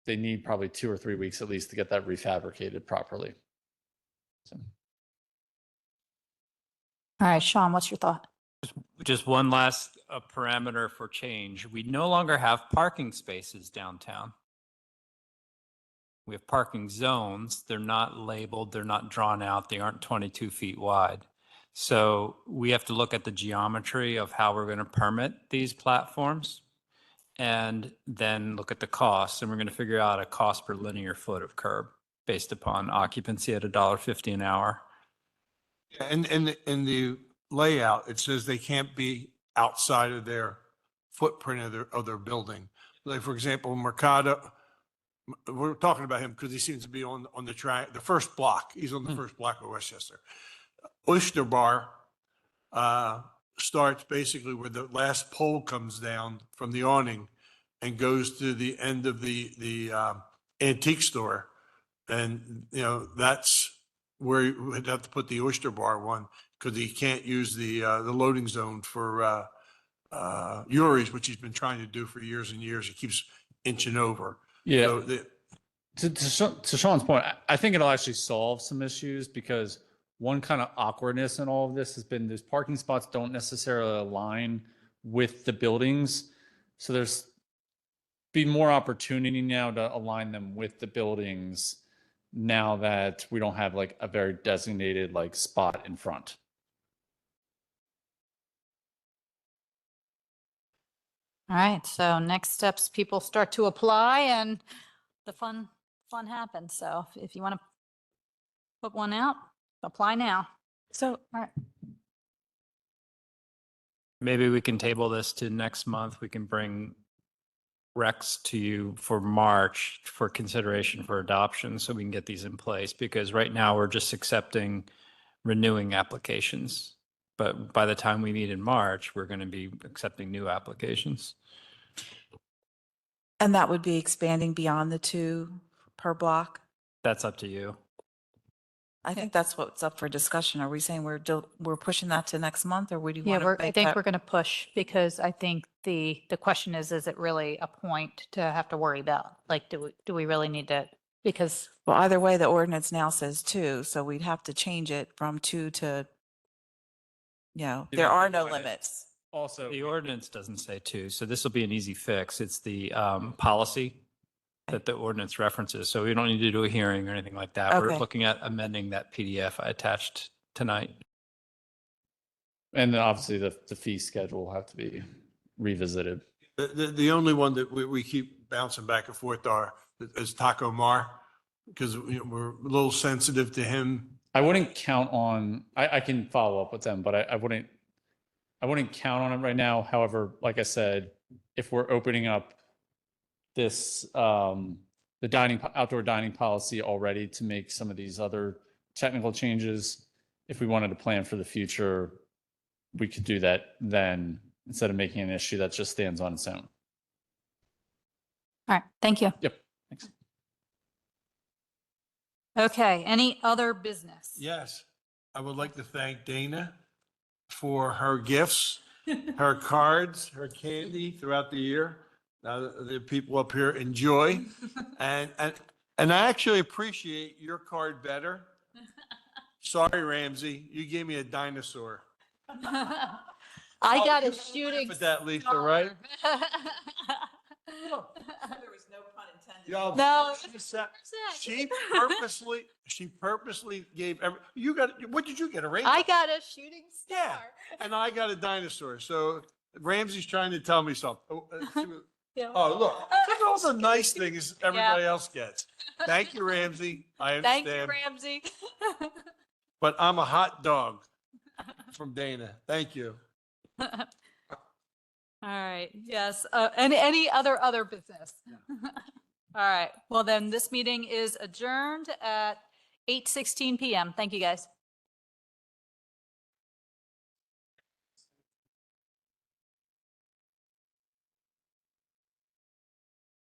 they need probably 2 or 3 weeks at least to get that refabricated properly. So. All right, Sean, what's your thought? Just one last parameter for change. We no longer have parking spaces downtown. We have parking zones. They're not labeled. They're not drawn out. They aren't 22 feet wide. So we have to look at the geometry of how we're going to permit these platforms and then look at the costs. And we're going to figure out a cost per linear foot of curb based upon occupancy at $1.50 an hour. And in the layout, it says they can't be outside of their footprint of their building. Like, for example, Mercado, we're talking about him because he seems to be on the track, the first block. He's on the first block of Westchester. Oyster Bar starts basically where the last pole comes down from the awning and goes to the end of the antique store. And, that's where you would have to put the Oyster Bar one because he can't use the loading zone for Yuri's, which he's been trying to do for years and years. He keeps inching over. Yeah. So To Sean's point, I think it'll actually solve some issues because one kind of awkwardness in all of this has been those parking spots don't necessarily align with the buildings. So there's be more opportunity now to align them with the buildings now that we don't have like a very designated like spot in front. All right, so next steps, people start to apply and the fun happens. So if you want to put one out, apply now. So, All right. Maybe we can table this to next month. We can bring Rex to you for March for consideration for adoption so we can get these in place because right now we're just accepting renewing applications. But by the time we meet in March, we're going to be accepting new applications. and that would be expanding beyond the 2 per block? That's up to you. I think that's what's up for discussion. Are we saying we're pushing that to next month or would you Yeah, want to I think we're going to push because I think the question is it really a point to have to worry about? Like, do we really need to, because Well, either way, the ordinance now says 2, so we'd have to change it from 2 to, there are no limits. Also, The ordinance doesn't say 2, so this will be an easy fix. It's the policy that the ordinance references. So we don't need to do a hearing or anything like that. We're Okay. looking at amending that PDF I attached tonight. and then obviously the fee schedule will have to be revisited. the only one that we keep bouncing back and forth is Taco Mar because we're a little sensitive to him. I wouldn't count on, I can follow up with them, but I wouldn't count on it right now. However, like I said, if we're opening up this, the outdoor dining policy already to make some of these other technical changes, if we wanted to plan for the future, we could do that then instead of making an issue that just stands on its own. all right, thank you. Yep. Thanks. Okay, any other business? Yes. I would like to thank Dana for her gifts, her cards, her candy throughout the year. The people up here enjoy. And I actually appreciate your card better. Sorry, Ramsey, you gave me a dinosaur. I got you a can laugh shooting at that, Lisa, right? star. There was no pun intended. Yo, No. she purposely gave what did you get, a rainbow? I got a shooting Yeah, star. and I got a dinosaur. So Ramsey's trying to tell me something. Yeah. Oh, look at all the nice things everybody else gets. Thank you, Ramsey. I Thank you, understand. Ramsey. But I'm a hot dog from Dana. Thank you. All right, yes. Any other business? All right, well then, this meeting is adjourned at 8:16 PM. Thank you, guys.